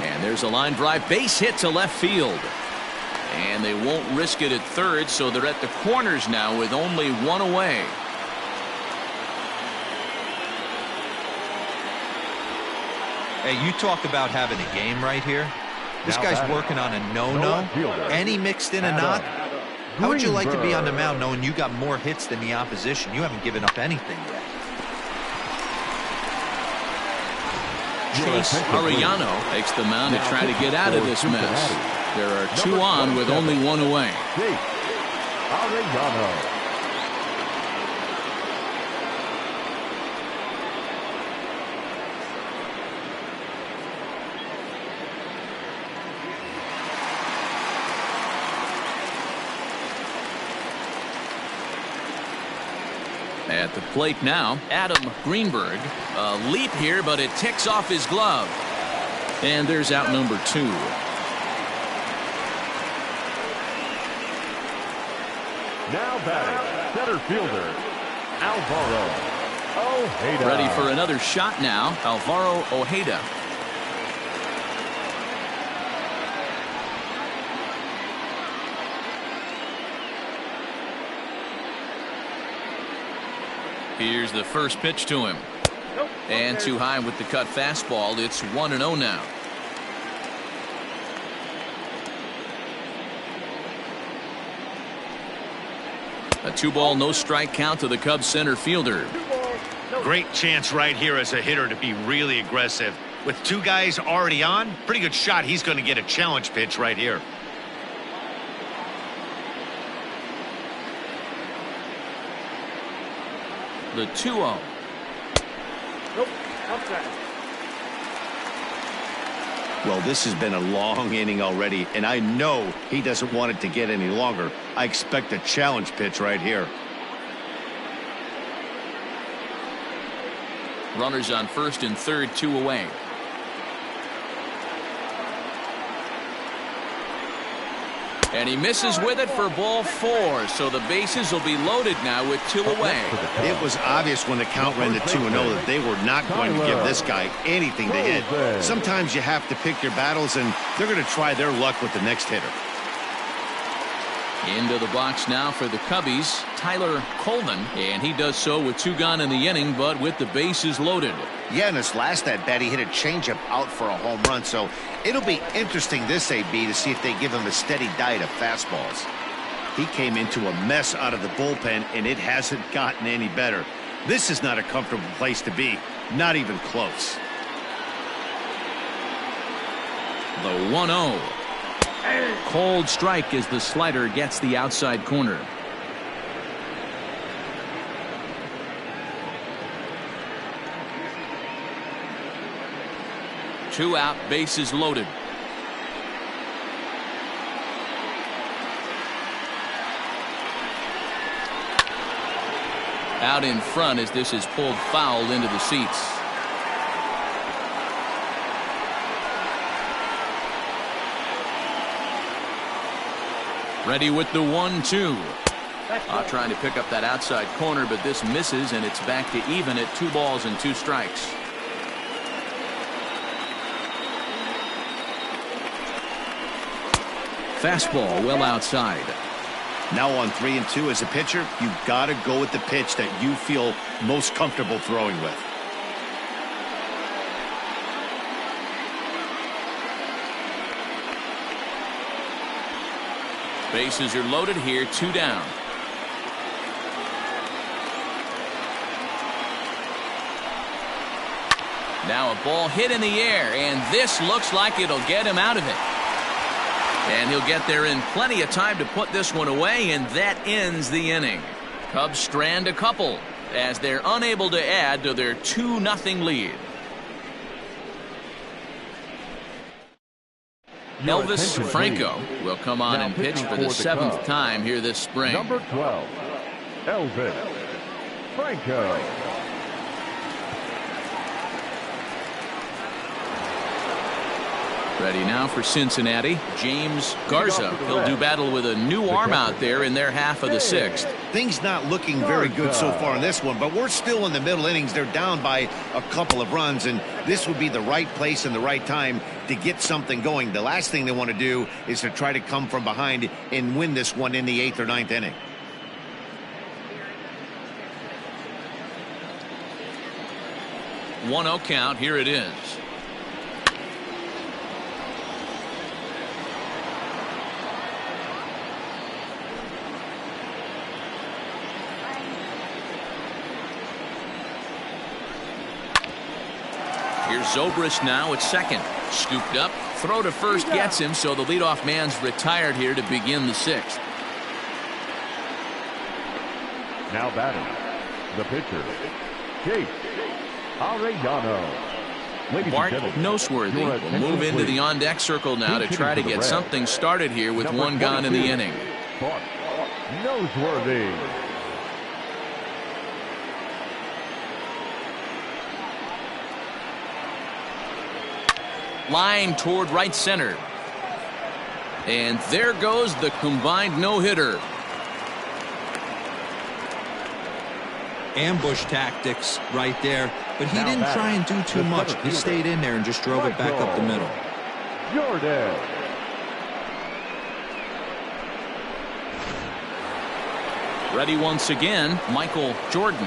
And there's a line drive base hit to left field. And they won't risk it at third, so they're at the corners now with only one away. Hey, you talk about having a game right here. This guy's working on a no-no, and he mixed in a knock. How would you like to be on the mound knowing you got more hits than the opposition? You haven't given up anything yet. Chase Arellano takes the mound to try to get out of this mess. There are two on with only one away. Arellano. At the plate now, Adam Greenberg. A leap here, but it ticks off his glove. And there's out number 2. Now batting, center fielder, Alvaro Ojeda. Ready for another shot now, Alvaro Ojeda. Here's the first pitch to him. And too high with the cut fastball. It's 1-0 now. A 2-ball, no strike count to the Cubs center fielder. Great chance right here as a hitter to be really aggressive. With 2 guys already on, pretty good shot. He's going to get a challenge pitch right here. The 2-0. Nope. Outside. Well, this has been a long inning already, and I know he doesn't want it to get any longer. I expect a challenge pitch right here. Runners on first and third, 2 away. And he misses with it for ball 4. So the bases will be loaded now with 2 away. It was obvious when the count ran to 2-0 that they were not going to give this guy anything to hit. Sometimes you have to pick your battles, and they're going to try their luck with the next hitter. Into the box now for the Cubbies, Tyler Coleman, and he does so with 2 gone in the inning, but with the bases loaded. Yeah, in his last at bat, he hit a changeup out for a home run, so it'll be interesting this AB to see if they give him a steady diet of fastballs. He came into a mess out of the bullpen, and it hasn't gotten any better. This is not a comfortable place to be, not even close. The 1-0. Cold strike as the slider gets the outside corner. Two out, bases loaded. Out in front as this is pulled foul into the seats. Ready with the 1-2. Trying to pick up that outside corner, but this misses, and it's back to even at 2 balls and 2 strikes. Fastball well outside. Now on 3-2 as a pitcher, you've got to go with the pitch that you feel most comfortable throwing with. Bases are loaded here, 2 down. Now a ball hit in the air, and this looks like it'll get him out of it. And he'll get there in plenty of time to put this one away, and that ends the inning. Cubs strand a couple as they're unable to add to their 2-0 lead. Elvis Franco will come on and pitch for the 7th time here this spring. Number 12, Elvis Franco. Ready now for Cincinnati, James Garza. He'll do battle with a new arm out there in their half of the sixth. Things not looking very good so far in this one, but we're still in the middle innings. They're down by a couple of runs, and this would be the right place and the right time to get something going. The last thing they want to do is to try to come from behind and win this one in the 8th or 9th inning. One 0 count. Here it is. Here's Zobrist now at second. Scooped up. Throw to first gets him, so the leadoff man's retired here to begin the 6th. Now batting, the pitcher, Chase Arellano. Bart Noseworthy will move into the on-deck circle now to try to get something started here with one gone in the inning. Bart Noseworthy. Line toward right center. And there goes the combined no-hitter. Ambush tactics right there, but he didn't try and do too much. He stayed in there and just drove it back up the middle. Jordan. Ready once again, Michael Jordan.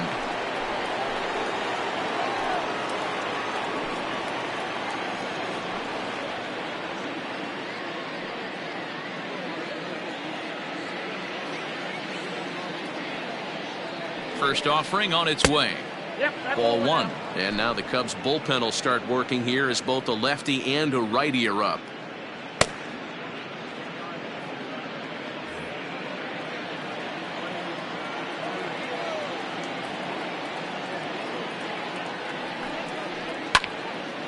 First offering on its way. Ball one. And now the Cubs bullpen will start working here as both a lefty and a righty are up.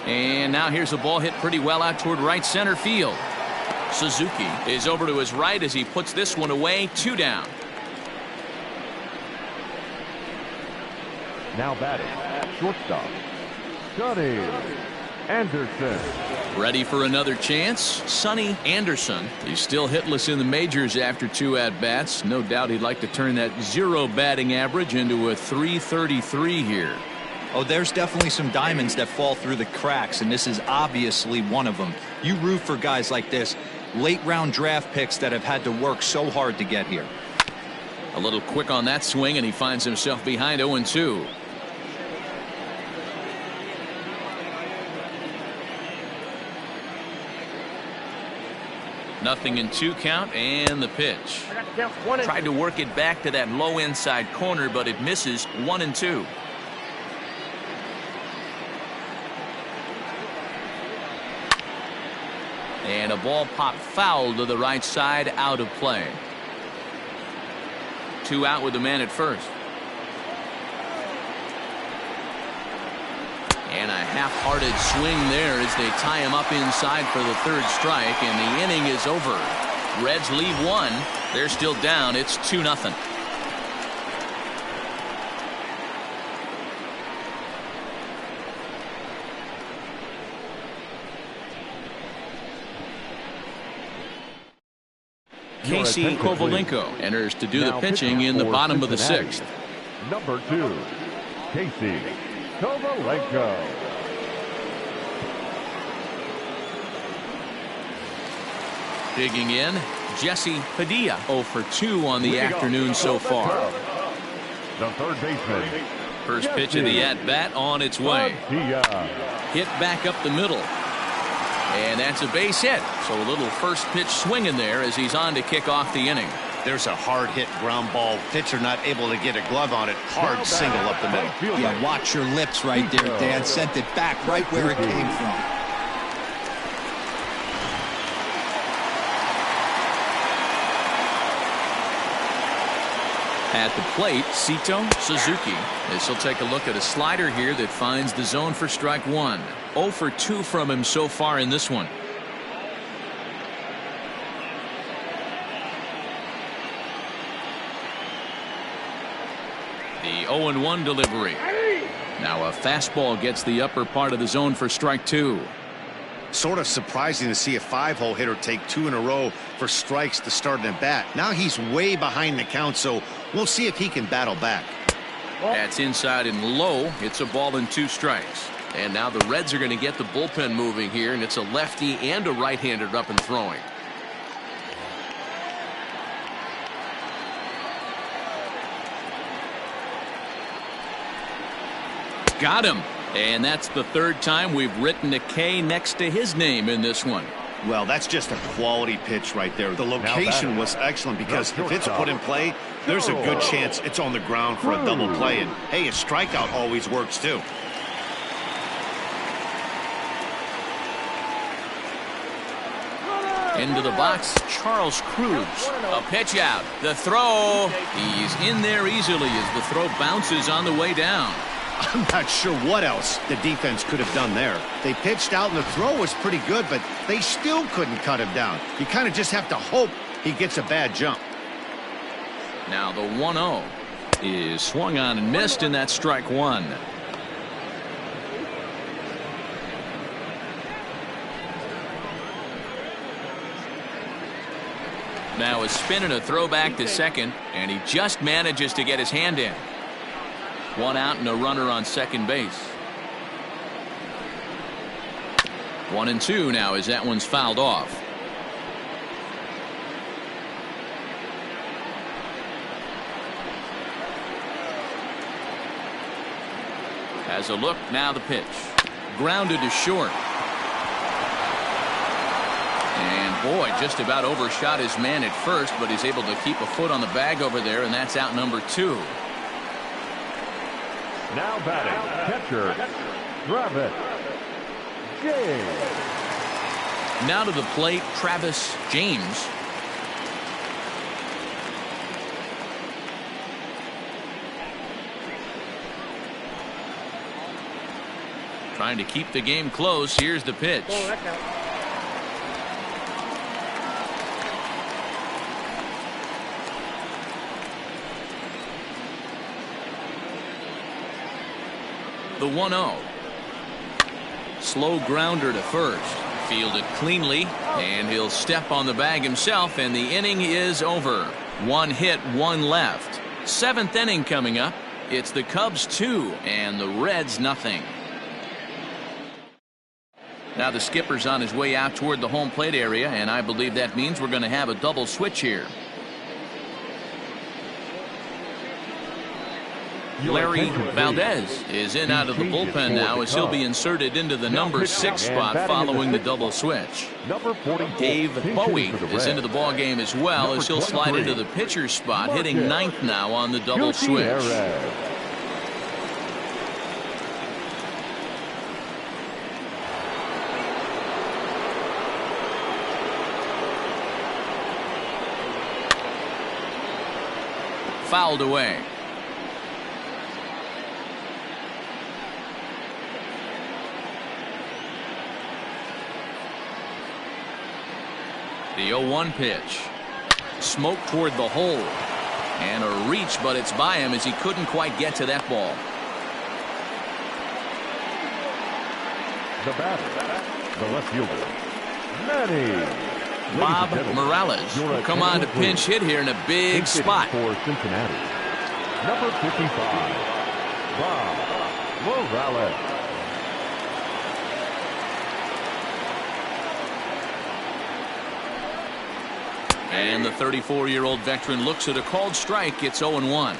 And now here's a ball hit pretty well out toward right center field. Suzuki is over to his right as he puts this one away. 2 down. Now batting, shortstop, Sonny Anderson. Ready for another chance. Sonny Anderson. He's still hitless in the majors after 2 at-bats. No doubt he'd like to turn that 0 batting average into a .333 here. Oh, there's definitely some diamonds that fall through the cracks, and this is obviously one of them. You root for guys like this, late-round draft picks that have had to work so hard to get here. A little quick on that swing, and he finds himself behind 0-2. Nothing in 2 count, and the pitch. Tried to work it back to that low inside corner, but it misses. 1-2. And a ball popped foul to the right side, out of play. 2 out with the man at first. And a half-hearted swing there as they tie him up inside for the 3rd strike, and the inning is over. Reds leave 1. They're still down. It's 2-0. Casey Kovalenko enters to do the pitching in the bottom of the 6th. Number 2, Casey Kovalenko. Digging in, Jesse Padilla 0 for 2 on the afternoon so far. The 3rd baseman. First pitch of the at-bat on its way. Hit back up the middle. And that's a base hit. So a little first pitch swing in there as he's on to kick off the inning. There's a hard hit ground ball. Pitcher not able to get a glove on it. Hard single up the middle. Yeah, watch your lips right there, Dan. Sent it back right where it came from. At the plate, Sito Suzuki. This will take a look at a slider here that finds the zone for strike 1. 0 for 2 from him so far in this one. The 0-1 delivery. Now a fastball gets the upper part of the zone for strike 2. Sort of surprising to see a 5-hole hitter take 2 in a row for strikes to start an at-bat. Now he's way behind the count, so we'll see if he can battle back. That's inside and low. It's a ball and 2 strikes. And now the Reds are going to get the bullpen moving here, and it's a lefty and a right-hander up and throwing. Got him. And that's the 3rd time we've written a K next to his name in this one. Well, that's just a quality pitch right there. The location was excellent because if it's put in play, there's a good chance it's on the ground for a double play. And, hey, a strikeout always works, too. Into the box, Charles Cruz. A pitch out. The throw. He's in there easily as the throw bounces on the way down. I'm not sure what else the defense could have done there. They pitched out and the throw was pretty good, but they still couldn't cut him down. You kind of just have to hope he gets a bad jump. Now the 1-0 is swung on and missed, and that's strike 1. Now a spin and a throw back to second, and he just manages to get his hand in. 1 out and a runner on second base. 1-2 now as that one's fouled off. Has a look, now the pitch. Grounded to short. And boy, just about overshot his man at first, but he's able to keep a foot on the bag over there, and that's out number 2. Now batting, catcher, Travis James. Now to the plate, Travis James. Trying to keep the game close. Here's the pitch. The 1-0. Slow grounder to first. Fielded cleanly, and he'll step on the bag himself, and the inning is over. 1 hit, 1 left. 7th inning coming up. It's the Cubs 2 and the Reds nothing. Now the skipper's on his way out toward the home plate area, and I believe that means we're going to have a double switch here. Larry Valdez is in out of the bullpen now as he'll be inserted into the number 6 spot following the double switch. Dave Bowie is into the ball game as well as he'll slide into the pitcher's spot, hitting 9th now on the double switch. Fouled away. The 0-1 pitch. Smoke toward the hole. And a reach, but it's by him as he couldn't quite get to that ball. The batter, the left fielder, Manny. Bob Morales will come on to pinch hit here in a big spot. For Cincinnati, number 55, Bob Morales. And the 34-year-old veteran looks at a called strike. It's 0-1.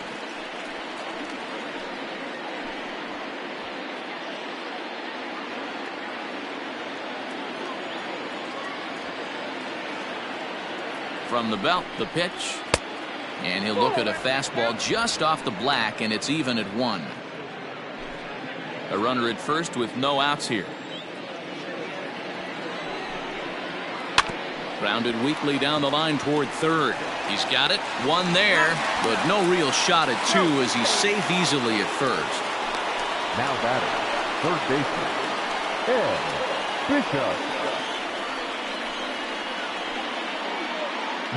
From the belt, the pitch. And he'll look at a fastball just off the black, and it's even at 1. A runner at first with no outs here. Grounded weakly down the line toward third. He's got it. 1 there, but no real shot at 2 as he's safe easily at first. Now batting, third baseman, Ed Bishop.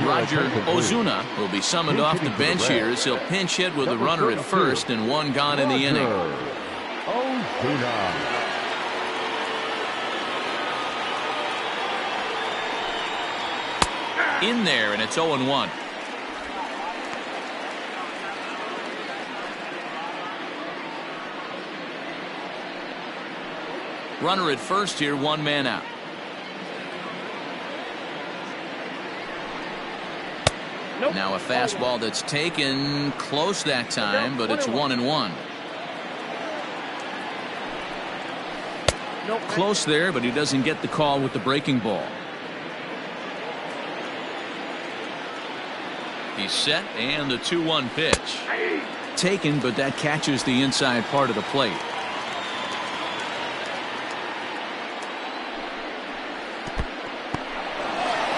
Roger Ozuna will be summoned off the bench here as he'll pinch hit with a runner at first and 1 gone in the inning. Ozuna. In there, and it's 0-1. Runner at first here, one man out. Nope. Now a fastball that's taken close that time, but it's 1-1. Nope. Close there, but he doesn't get the call with the breaking ball. He's set, and the 2-1 pitch. Taken, but that catches the inside part of the plate.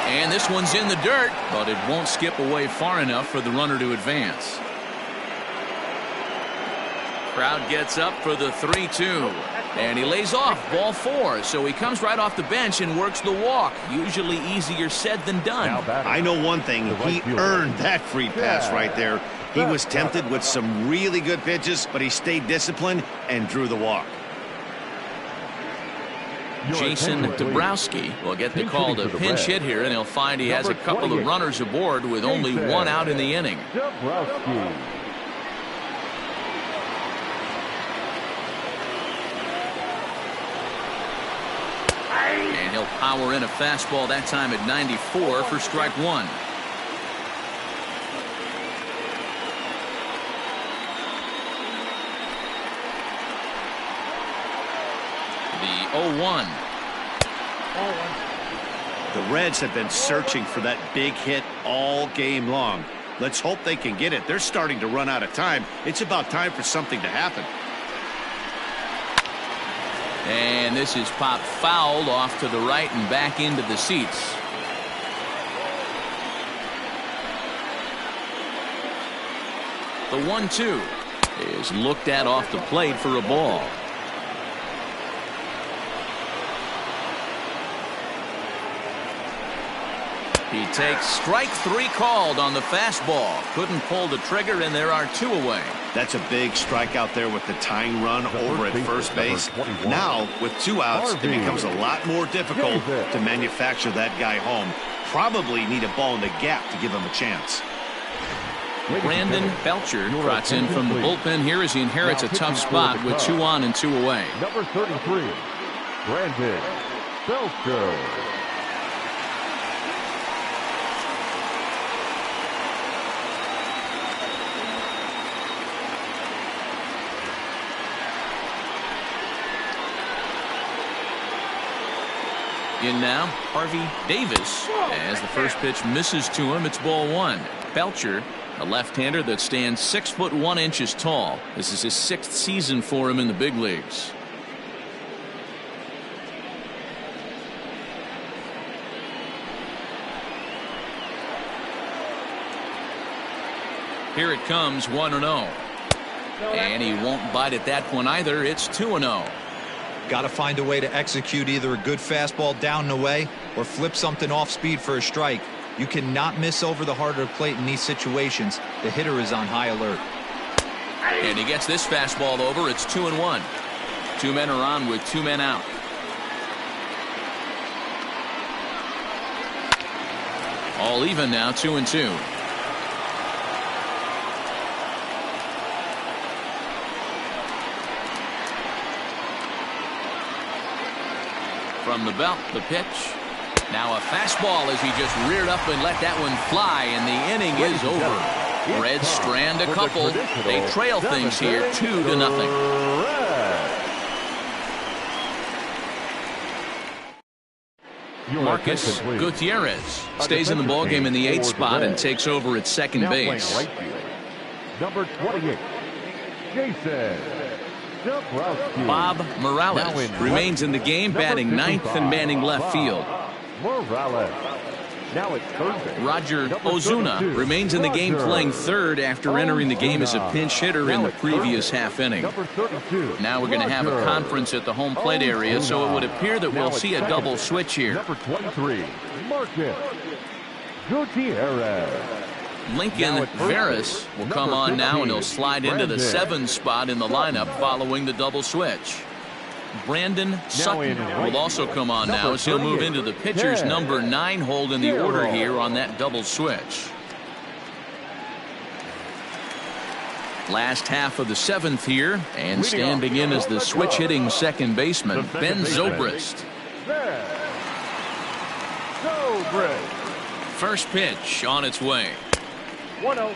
And this one's in the dirt, but it won't skip away far enough for the runner to advance. Crowd gets up for the 3-2. And he lays off ball 4, so he comes right off the bench and works the walk. Usually easier said than done. I know one thing. He earned that free pass right there. He was tempted with some really good pitches, but he stayed disciplined and drew the walk. Jason Dabrowski will get the call to pinch hit here, and he'll find he has a couple of runners aboard with only one out in the inning. And he'll power in a fastball that time at 94 for strike 1. The 0-1. The Reds have been searching for that big hit all game long. Let's hope they can get it. They're starting to run out of time. It's about time for something to happen. And this is popped fouled off to the right and back into the seats. The 1-2 is looked at off the plate for a ball. He takes strike 3 called on the fastball. Couldn't pull the trigger, and there are 2 away. That's a big strikeout there with the tying run over at first base. Now, with 2 outs, it becomes a lot more difficult to manufacture that guy home. Probably need a ball in the gap to give him a chance. Brandon Belcher trots in from the bullpen here as he inherits a tough spot with 2 on and 2 away. Number 33, Brandon Belcher. In now, Harvey Davis. As the first pitch misses to him, it's ball 1. Belcher, a left-hander that stands 6'1" tall. This is his 6th season for him in the big leagues. Here it comes, 1-0. And he won't bite at that one either. It's 2-0. Got to find a way to execute either a good fastball down and away or flip something off speed for a strike. You cannot miss over the heart of the plate in these situations. The hitter is on high alert. And he gets this fastball over. It's 2-1. 2 men are on with 2 men out. All even now, 2-2. From the belt, the pitch. Now a fastball as he just reared up and let that one fly, and the inning is over. Reds strand a couple. They trail things here 2-0. Marcus Gutierrez stays in the ballgame in the 8th spot and takes over at second base. Number 28, Jason Bob Morales remains in the game, batting 9th and manning left field. Now it's Thursday. Roger Ozuna remains in the game, playing 3rd after entering the game as a pinch hitter in the previous half inning. Now we're going to have a conference at the home plate area, so it would appear that we'll see a double switch here. Number 23, Marcus Gutierrez. Lincoln Veras will come on now, and he'll slide into the 7th spot in the lineup following the double switch. Brandon Sutton will also come on now as he'll move into the pitcher's number 9 hold in the order here on that double switch. Last half of the 7th here, and standing in as the switch hitting second baseman, Ben Zobrist. First pitch on its way. 1-0.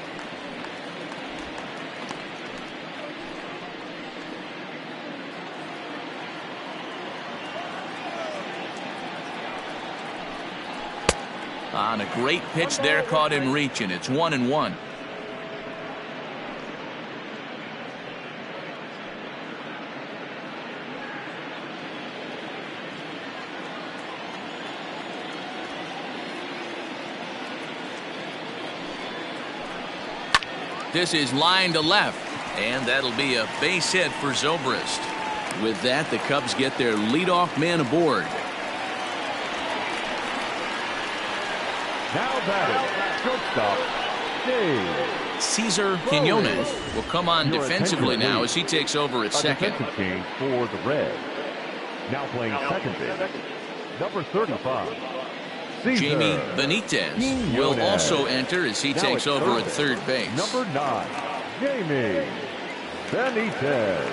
On a great pitch there, caught him reaching. It's 1-1. This is line to left, and that'll be a base hit for Zobrist. With that, the Cubs get their leadoff man aboard. Now batting, shortstop, Dave. Cesar Quinones will come on defensively now as he takes over at second. Defensive change for the Reds. Now playing second base, number 35. Jamie Benitez will also enter as he takes over at third base. Number 9, Jamie Benitez.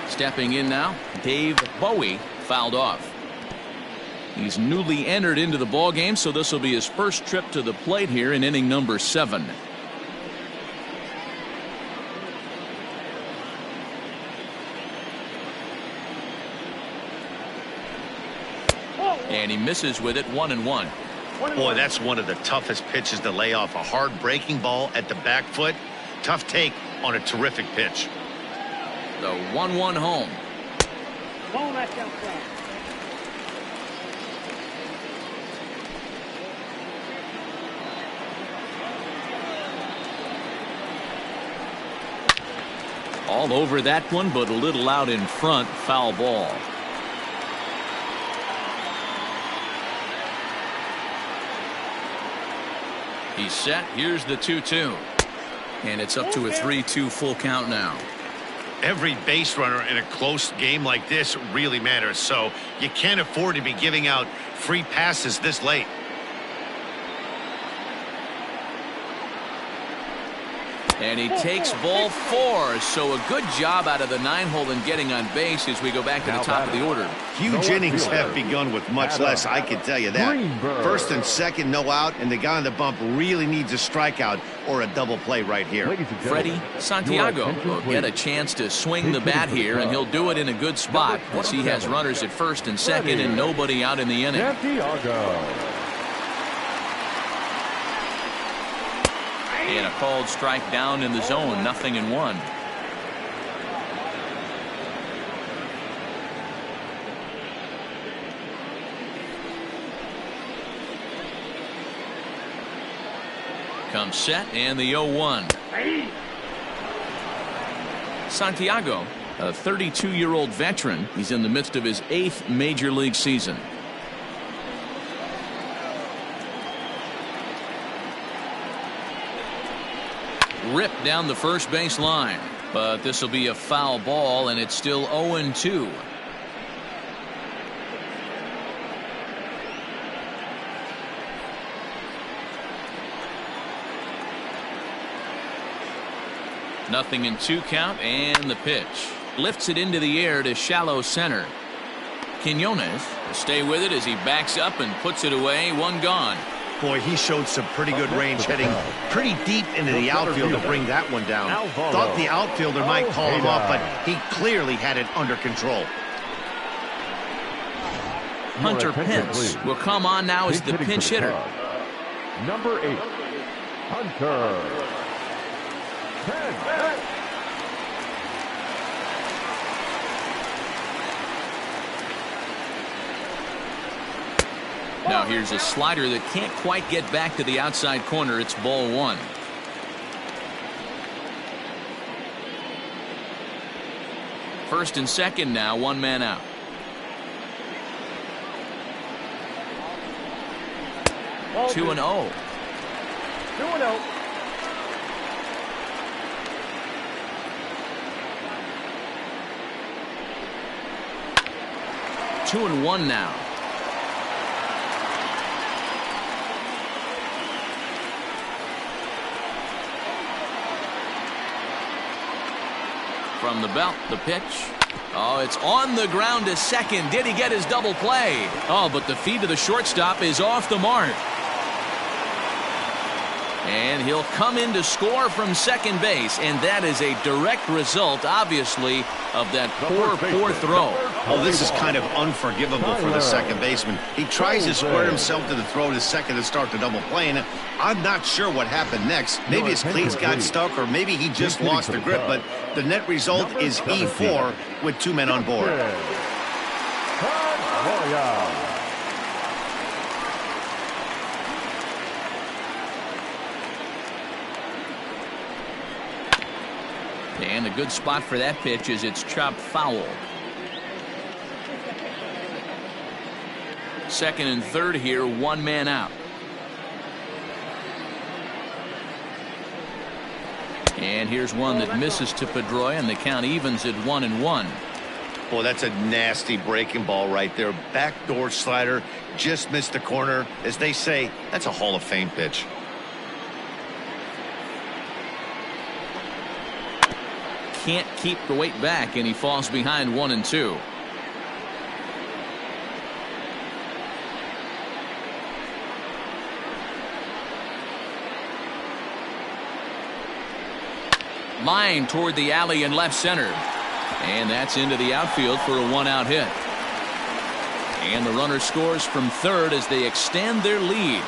Stepping in now, Dave Bowie fouled off. He's newly entered into the ballgame, so this will be his first trip to the plate here in inning number 7. And he misses with it, 1-1. Boy, that's one of the toughest pitches to lay off. A hard breaking ball at the back foot. Tough take on a terrific pitch. The 1-1 home. Home at down front. All over that one, but a little out in front. Foul ball. He's set. Here's the 2-2. And it's up to a 3-2 full count now. Every base runner in a close game like this really matters, so you can't afford to be giving out free passes this late. And he takes ball 4, so a good job out of the 9-hole in getting on base as we go back to the top of the order. Huge innings have begun with much less, I can tell you that. First and second, no out, and the guy on the bump really needs a strikeout or a double play right here. Freddie Santiago will get a chance to swing the bat here, and he'll do it in a good spot as he has runners at first and second and nobody out in the inning. And a called strike down in the zone, 0-1. Comes set and the 0-1. Santiago, a 32-year-old veteran. He's in the midst of his 8th major league season. Ripped down the first base line, but this will be a foul ball, and it's still 0-2. Nothing in 2 count, and the pitch lifts it into the air to shallow center. Quinones will stay with it as he backs up and puts it away. 1 gone. Boy, he showed some pretty good range, heading pretty deep into the outfield to bring that one down. Thought the outfielder might call him off, but he clearly had it under control. Hunter Pence will come on now as the pinch hitter. Number 8, Hunter Pence. Now here's a slider that can't quite get back to the outside corner. It's ball 1. First and second now, 1 man out. Ball 2-0. 2-0. 2-1 now. From the belt, the pitch. Oh, it's on the ground to second. Did he get his double play? Oh, but the feed to the shortstop is off the mark. And he'll come in to score from second base, and that is a direct result, obviously, of that poor throw. Oh, this is kind of unforgivable for the second baseman. He tries to square himself to the throw to second to start the double play, and I'm not sure what happened next. Maybe his cleats got stuck, or maybe he just lost the grip, but the net result is E4 with 2 men on board. And a good spot for that pitch is it's chopped foul. Second and third here, 1 man out. And here's one that misses to Pedroia, and the count evens at 1-1. Boy, that's a nasty breaking ball right there. Backdoor slider, just missed the corner. As they say, that's a Hall of Fame pitch. Can't keep the weight back, and he falls behind 1-2. Line toward the alley in left center, and that's into the outfield for a 1-out hit. And the runner scores from third as they extend their lead.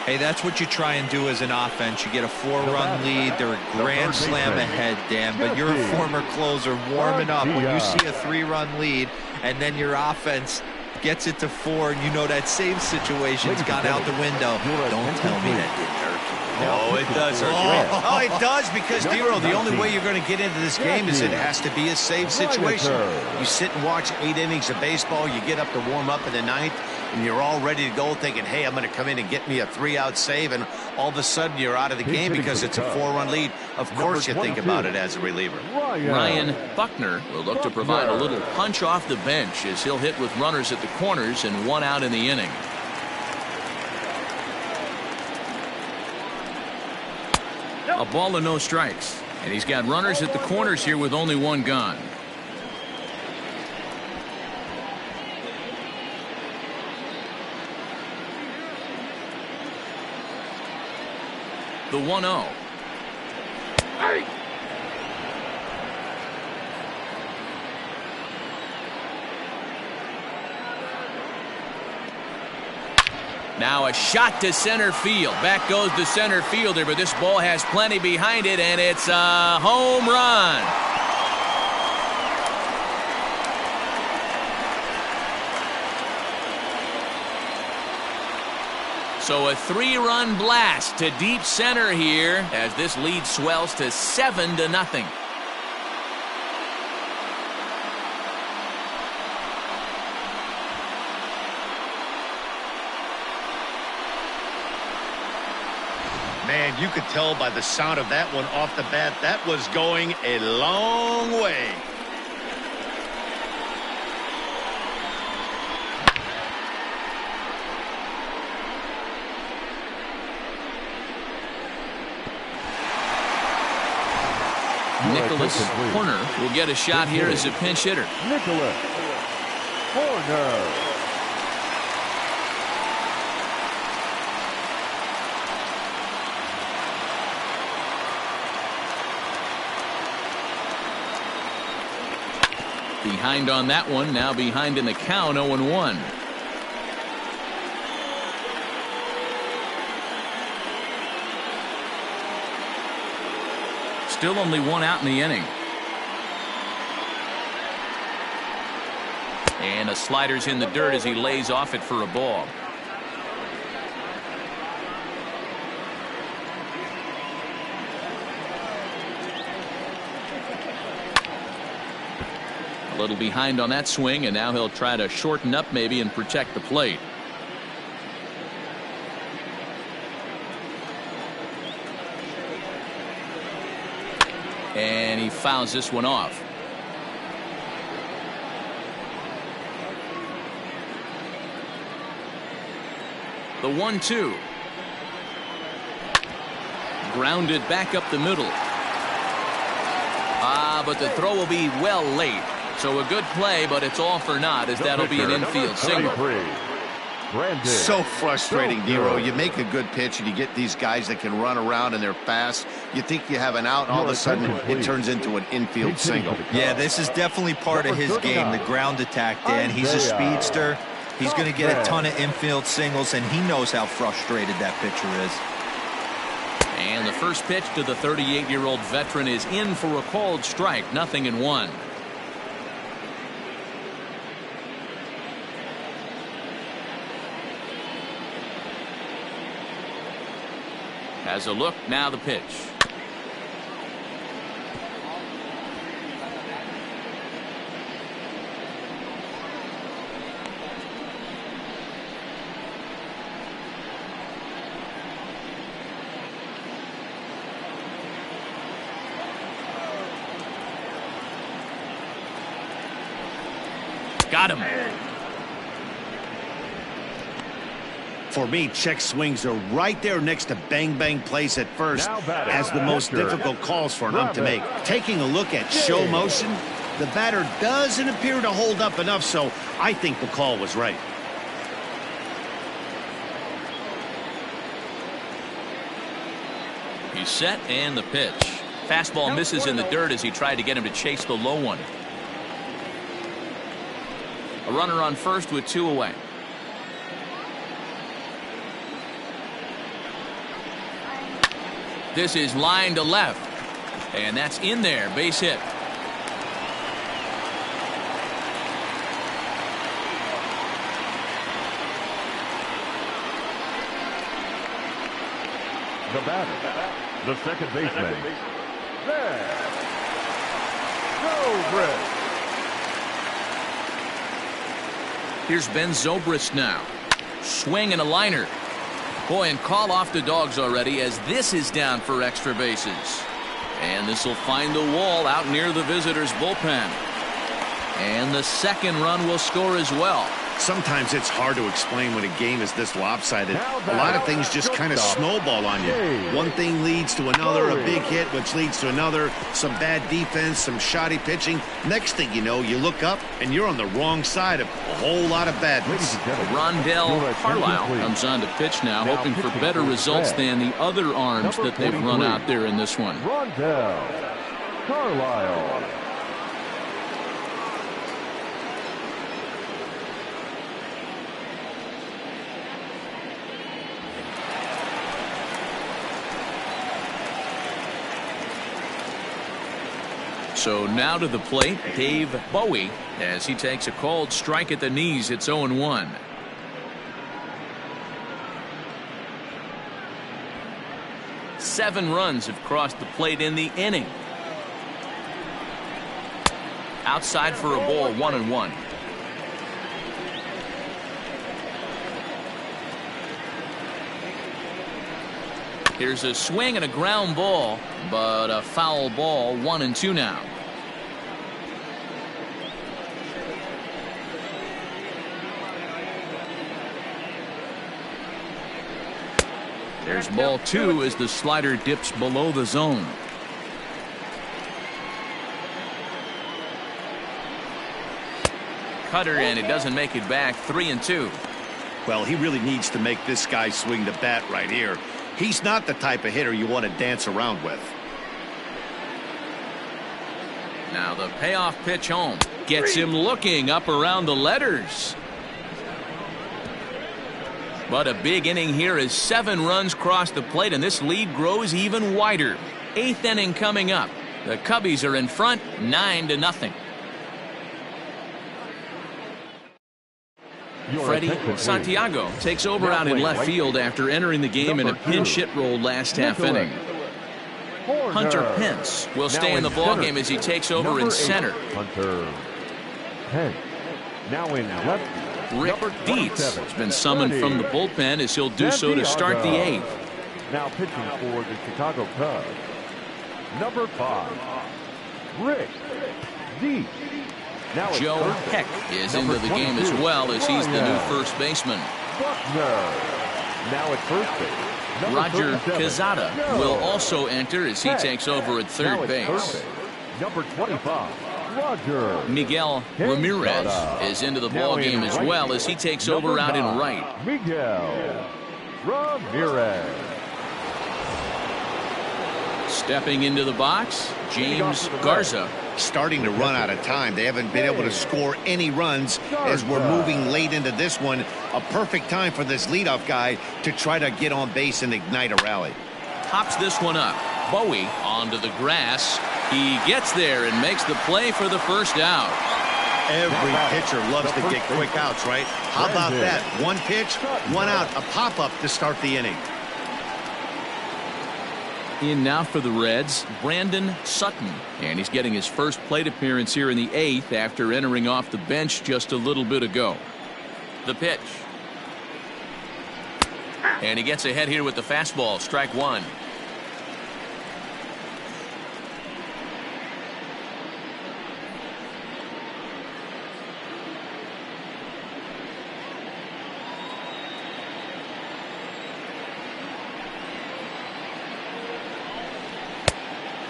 Hey, that's what you try and do as an offense. You get a 4-run lead. They're a grand slam ahead, Dan, but you're a former closer warming up. When you see a 3-run lead and then your offense gets it to 4, and you know that save situation's gone out the window. Don't tell me that didn't hurt you. Oh, it does. Oh, it does, because, Dero, the only way you're going to get into this game is it has to be a save situation. You sit and watch 8 innings of baseball, you get up to warm up in the 9th, and you're all ready to go thinking, hey, I'm going to come in and get me a 3-out save, and all of a sudden you're out of the game because it's a 4-run lead. Of course you think about it as a reliever. Ryan Buckner will look to provide a little punch off the bench as he'll hit with runners at the corners and 1 out in the inning. A ball and no strikes, and he's got runners at the corners here with only 1 gone. The 1-0. Now a shot to center field. Back goes the center fielder, but this ball has plenty behind it, and it's a home run. So a 3-run blast to deep center here as this lead swells to 7-0. Man, you could tell by the sound of that one off the bat, that was going a long way. Nicholas Horner will get a shot here as a pinch hitter. Nicholas Horner. Behind on that one, now behind in the count, 0-1. Still only 1 out in the inning. And a slider's in the dirt as he lays off it for a ball. A little behind on that swing, and now he'll try to shorten up maybe and protect the plate. And he fouls this one off. The 1-2. Grounded back up the middle. But the throw will be well late. So a good play, but it's all for naught, as that'll be an infield single. So frustrating, Nero. You make a good pitch and you get these guys that can run around and they're fast. You think you have an out, and all of a sudden it turns into an infield single. Yeah, this is definitely part of his game, the ground attack, Dan. He's a speedster. He's going to get a ton of infield singles, and he knows how frustrated that pitcher is. And the first pitch to the 38-year-old veteran is in for a called strike. 0-1. Has a look, now the pitch. Got him. For me, check swings are right there next to bang-bang plays at first as the most difficult calls for an ump to make. Taking a look at show motion, the batter doesn't appear to hold up enough, so I think the call was right. He's set, and the pitch. Fastball misses in the dirt as he tried to get him to chase the low one. A runner on first with 2 away. This is line to left, and that's in there. Base hit. The batter, the second baseman. There. Zobrist. Here's Ben Zobrist now. Swing and a liner. Boy, and call off the dogs already, as this is down for extra bases. And this will find the wall out near the visitors' bullpen. And the second run will score as well. Sometimes it's hard to explain when a game is this lopsided. A lot of things just kind of snowball on you. One thing leads to another, a big hit, which leads to another, some bad defense, some shoddy pitching. Next thing you know, you look up and you're on the wrong side of a whole lot of badness. Rondell Carlisle comes on to pitch now, hoping for better results than the other arms that they've run out there in this one. Rondell Carlisle. So now to the plate, Dave Bowie, as he takes a called strike at the knees. It's 0-1. Seven runs have crossed the plate in the inning. Outside for a ball, 1-1. Here's a swing and a ground ball, but a foul ball. 1-2 now. There's ball 2 as the slider dips below the zone. Cutter, and it doesn't make it back. 3-2. Well, he really needs to make this guy swing the bat right here. He's not the type of hitter you want to dance around with. Now the payoff pitch home. Gets him looking up around the letters. But a big inning here as 7 runs cross the plate, and this lead grows even wider. 8th inning coming up. The Cubbies are in front, 9-0. Freddie Santiago takes over out in left field after entering the game in a pinch hit role last half inning. Hunter Pence will stay in the ballgame as he takes over in center. Hunter Pence now in left. Rick Dietz has been summoned from the bullpen as he'll do so to start the 8th. Now pitching for the Chicago Cubs, number 5, Rick Dietz. Joe Heck is into the game as well, as he's the new first baseman. Buckner. Now at first base, number Roger 37, Quezada Joe. will also enter as he takes over at Now third at base. Number 25, Roger. Miguel Ramirez is into the ball game as well as he takes over out in right. Miguel Ramirez. Stepping into the box, James Garza. Starting to run out of time. They haven't been able to score any runs as we're moving late into this one. A perfect time for this leadoff guy to try to get on base and ignite a rally. Pops this one up. Bowie onto the grass. He gets there and makes the play for the first out. Every pitcher loves to get quick outs, right? How about that? One pitch, one out, a pop-up to start the inning. In now for the Reds, Brandon Sutton. And he's getting his first plate appearance here in the 8th after entering off the bench just a little bit ago. The pitch. And he gets ahead here with the fastball, strike one.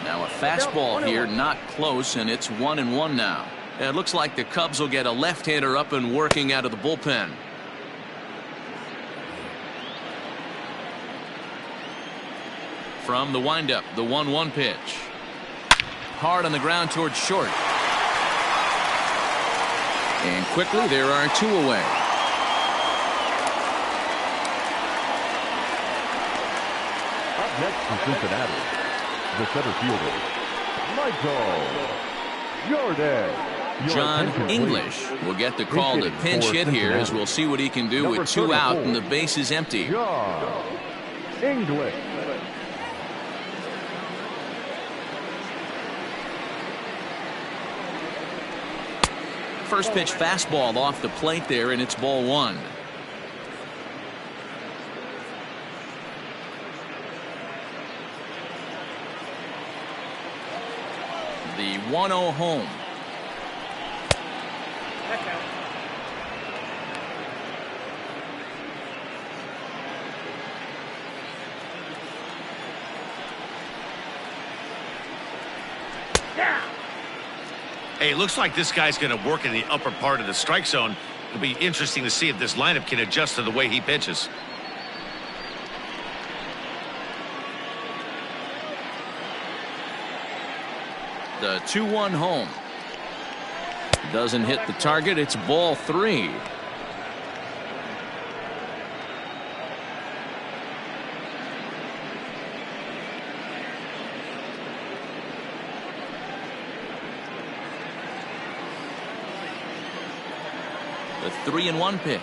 Now a fastball here, not close, and it's 1-1 now. It looks like the Cubs will get a left-hander up and working out of the bullpen. From the windup, the 1-1 pitch. Hard on the ground towards short. And quickly there are two away. Up next from Cincinnati, the center fielder, Michael Jordan. John English will get the call to pinch hit here as we'll see what he can do with two out and the base is empty. John English. First pitch fastball off the plate there, and it's ball one. The 1-0 home. Hey, it looks like this guy's going to work in the upper part of the strike zone. It'll be interesting to see if this lineup can adjust to the way he pitches. The 2-1 home. Doesn't hit the target. It's ball three. The 3-1 pitch.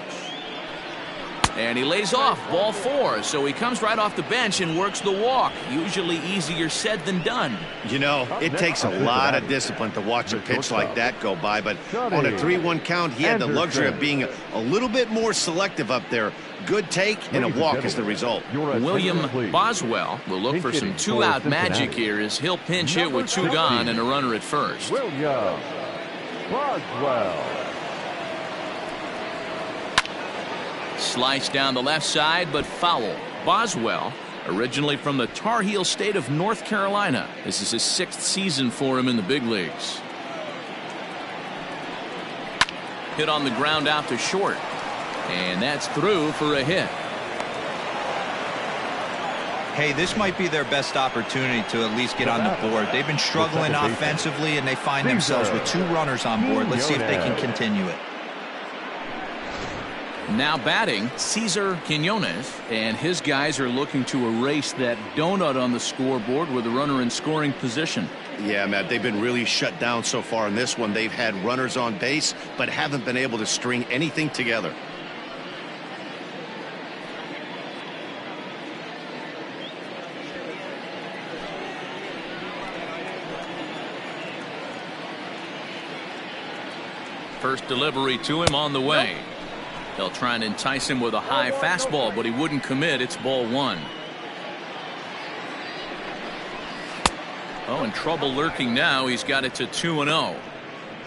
And he lays off, ball four. So he comes right off the bench and works the walk. Usually easier said than done. You know, it takes a lot of discipline to watch a pitch like that go by, but on a 3-1 count, he had the luxury of being a little bit more selective up there. Good take and a walk is the result. William Boswell will look for some two-out magic here as he'll pinch hit with two gone and a runner at first. William Boswell. Slice down the left side, but foul. Boswell, originally from the Tar Heel state of North Carolina. This is his 6th season for him in the big leagues. Hit on the ground out to short. And that's through for a hit. Hey, this might be their best opportunity to at least get on the board. They've been struggling offensively, and they find themselves with 2 runners on board. Let's see if they can continue it. Now batting, Cesar Quinones, and his guys are looking to erase that donut on the scoreboard with a runner in scoring position. Yeah, Matt, they've been really shut down so far in this one. They've had runners on base, but haven't been able to string anything together. First delivery to him on the way. They'll try and entice him with a high fastball, but he wouldn't commit. It's ball one. Oh, and trouble lurking now. He's got it to 2-0.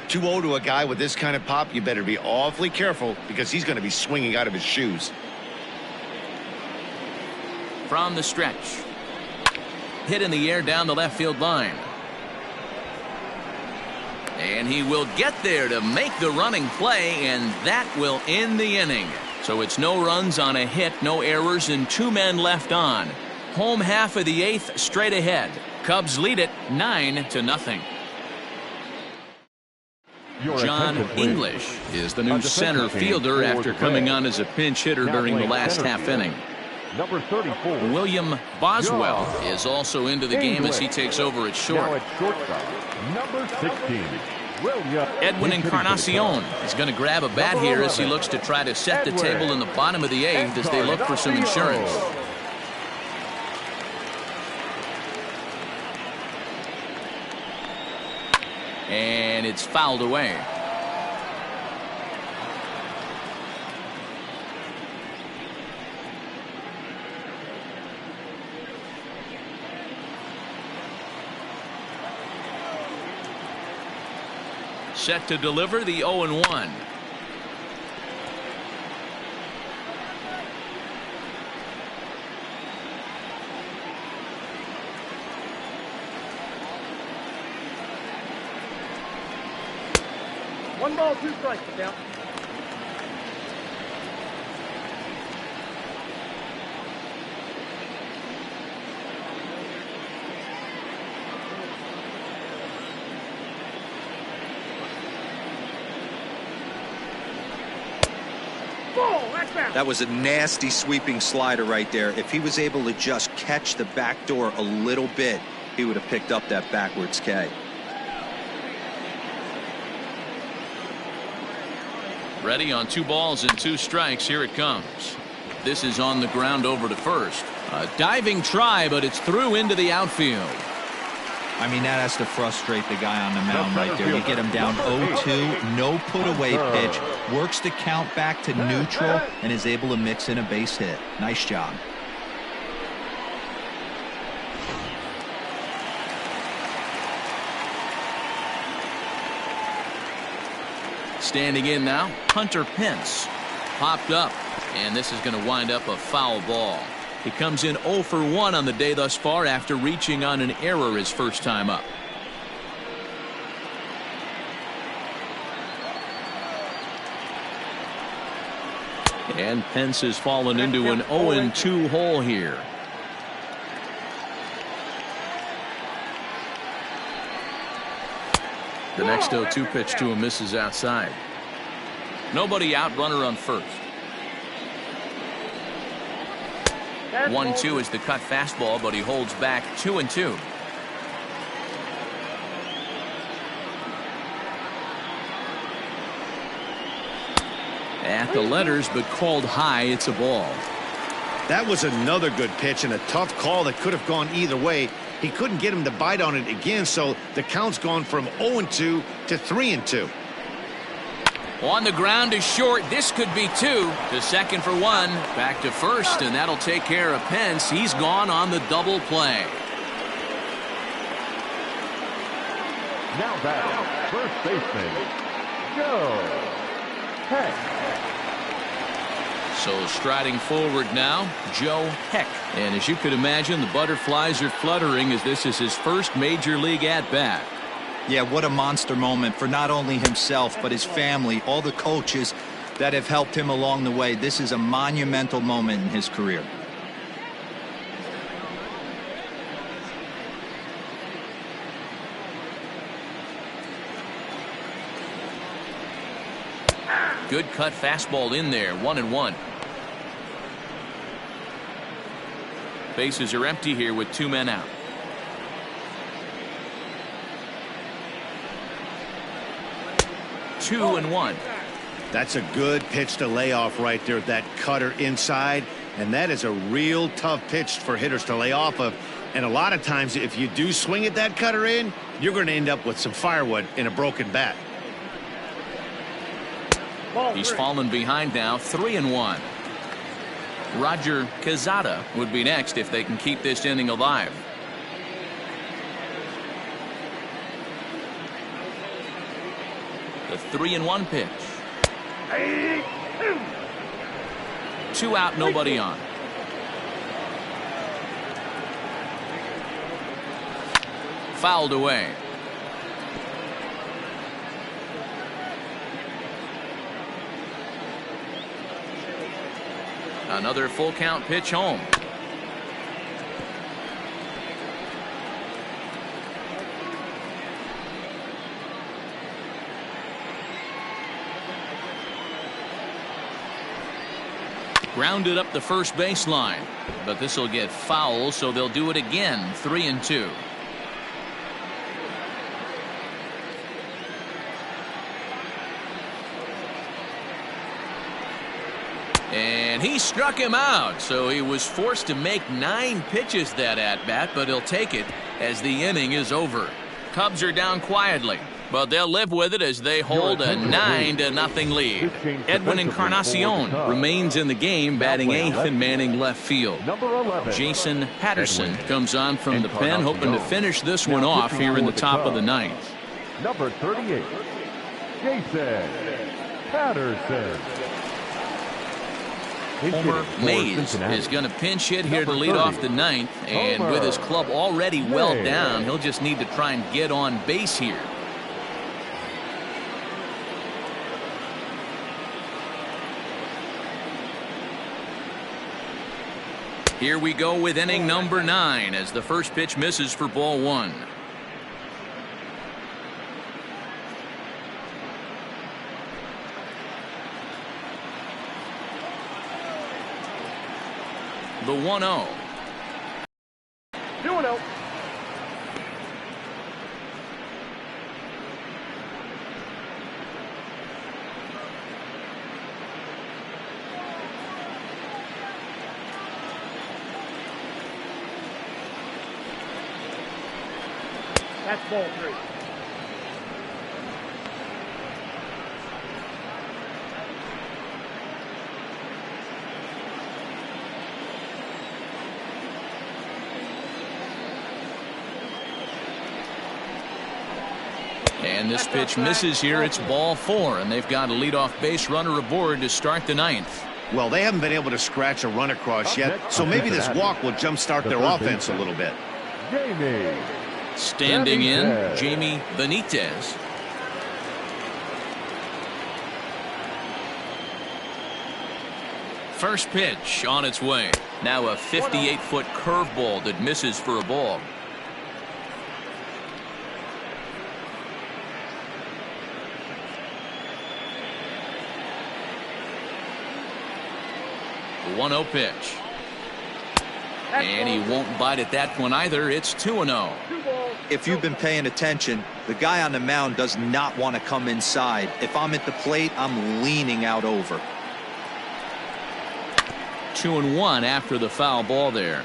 2-0 to a guy with this kind of pop, you better be awfully careful because he's going to be swinging out of his shoes. from the stretch. Hit in the air down the left field line. And he will get there to make the running play, and that will end the inning. So it's no runs on a hit, no errors, and 2 men left on. Home half of the 8th straight ahead. Cubs lead it 9-0. John English is the new center fielder after coming on as a pinch hitter during the last half inning. Number 34. William Boswell is also into the game as he takes over at short. Now at shortstop, number 16. Edwin Encarnacion is going to grab a bat here as he looks to try to set the table in the bottom of the 8th as they look for some insurance. And it's fouled away. Set to deliver the 0-1. One ball, 2 strikes, count. That was a nasty sweeping slider right there. If he was able to just catch the back door a little bit, he would have picked up that backwards K. Ready on 2 balls and 2 strikes. Here it comes. This is on the ground over to first. A diving try, but it's through into the outfield. I mean, that has to frustrate the guy on the mound right there. You get him down 0-2, no put away pitch, works the count back to neutral, and is able to mix in a base hit. Nice job. Standing in now, Hunter Pence popped up, and this is going to wind up a foul ball. He comes in 0 for 1 on the day thus far after reaching on an error his first time up. And Pence has fallen into an 0-2 hole here. The next 0-2 pitch to him misses outside. Nobody out, runner on first. 1-2 is the cut fastball, but he holds back 2-2. At the letters, but called high. It's a ball. That was another good pitch and a tough call that could have gone either way. He couldn't get him to bite on it again, so the count's gone from 0-2 to 3-2. On the ground to short. This could be 2. To second for 1. Back to first, and that'll take care of Pence. He's gone on the double play. Now back, first baseman, Joe Heck. So striding forward now, Joe Heck. And as you could imagine, the butterflies are fluttering as this is his first major league at-bat. Yeah, what a monster moment for not only himself, but his family, all the coaches that have helped him along the way. This is a monumental moment in his career. Good cut fastball in there. 1-1. Bases are empty here with 2 men out. Two and 1. That's a good pitch to lay off right there. That cutter inside, and that is a real tough pitch for hitters to lay off of. And a lot of times, if you do swing at that cutter in, you're going to end up with some firewood in a broken bat. He's fallen behind now. 3-1. Roger Quezada would be next if they can keep this inning alive. The 3-1 pitch. 2 out, nobody on. fouled away. Another full count pitch home. Grounded up the first baseline, but this will get foul, so they'll do it again. 3-2. And he struck him out, so he was forced to make 9 pitches that at bat, but he'll take it as the inning is over. Cubs are down quietly, but they'll live with it as they hold a 9-0 lead. Edwin Encarnacion remains in the game, batting 8th and manning left field. Jason Patterson comes on from the pen, hoping to finish this one off here in the top of the 9th. Number 38, Jason Patterson. Homer Mays is going to pinch hit here to lead off the 9th, and with his club already well down, he'll just need to try and get on base here. Here we go with inning number 9 as the first pitch misses for ball 1. The 1-0. 2-0. That's ball 3. And this pitch misses here. It's ball 4, and they've got a leadoff base runner aboard to start the 9th. Well, they haven't been able to scratch a run across yet, so maybe this walk will jumpstart their offense a little bit. Jamie. Standing in, Jamie Benitez. First pitch on its way. Now a 58-foot curveball that misses for a ball. The 1-0 pitch. And he won't bite at that one either. It's 2-0. If you've been paying attention, the guy on the mound does not want to come inside. If I'm at the plate, I'm leaning out over. 2-1 after the foul ball there.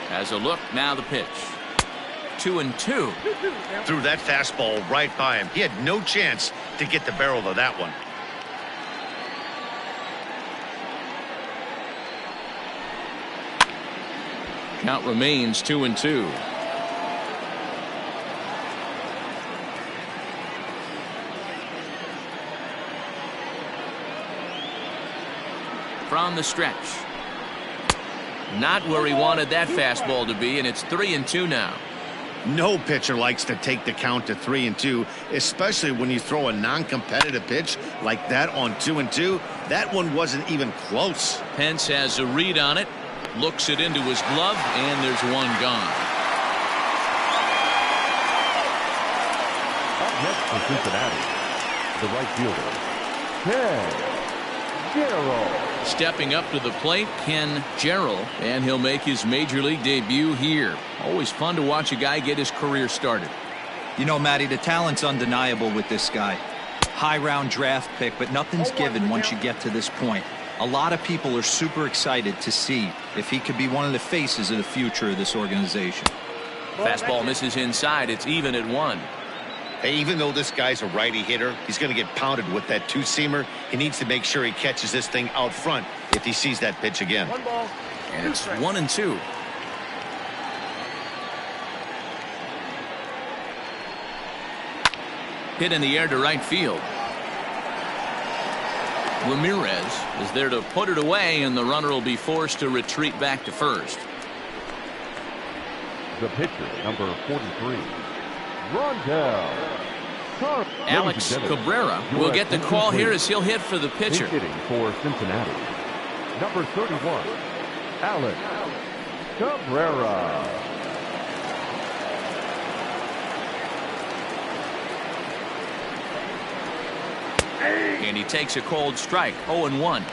As a look, now the pitch. 2-2. Threw that fastball right by him. He had no chance to get the barrel of that one. Count remains 2-2. From the stretch. Not where he wanted that fastball to be, and it's 3-2 now. No pitcher likes to take the count to 3-2, especially when you throw a non-competitive pitch like that on 2-2. That one wasn't even close. Pence has a read on it, looks it into his glove, and there's one gone. Up next for Cincinnati, the right fielder, Ken Gerald. Stepping up to the plate, Ken Gerald, and he'll make his major league debut here. Always fun to watch a guy get his career started. You know, Matty, the talent's undeniable with this guy. High round draft pick, but nothing's given once you get to this point. A lot of people are super excited to see if he could be one of the faces of the future of this organization. Fastball misses inside. It's even at 1. Hey, even though this guy's a righty hitter, he's going to get pounded with that two-seamer. He needs to make sure he catches this thing out front if he sees that pitch again. And it's 1-2. Hit in the air to right field. Ramirez is there to put it away, and the runner will be forced to retreat back to first. The pitcher, number 43, Rondell. Alex Cabrera will get the call here as he'll hit for the pitcher. Hitting for Cincinnati, number 31, Alex Cabrera. And he takes a cold strike, 0-1.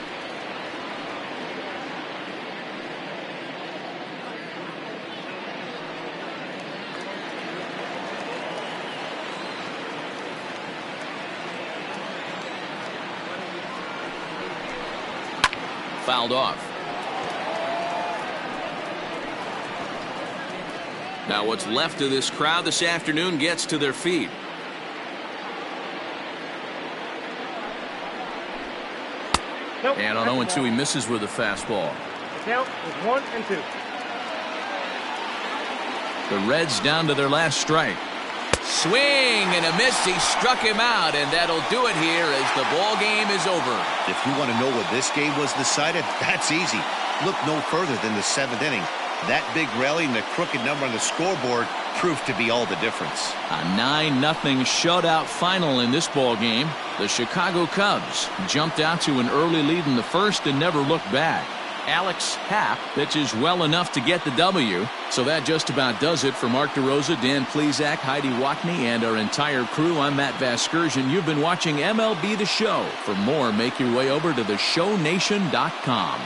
Fouled off. Now what's left of this crowd this afternoon gets to their feet. Nope. And on 0-2 he misses with a fastball. The count is 1-2. The Reds down to their last strike. Swing and a miss. He struck him out, and that'll do it here as the ball game is over. If you want to know what this game was decided, that's easy. Look no further than the 7th inning. That big rally and the crooked number on the scoreboard proved to be all the difference. A 9-0 shutout final in this ball game. The Chicago Cubs jumped out to an early lead in the first and never looked back. Alex Happ pitches well enough to get the W. So that just about does it for Mark DeRosa, Dan Plesac, Heidi Watney, and our entire crew. I'm Matt Vasgersian. You've been watching MLB The Show. For more, make your way over to theshownation.com.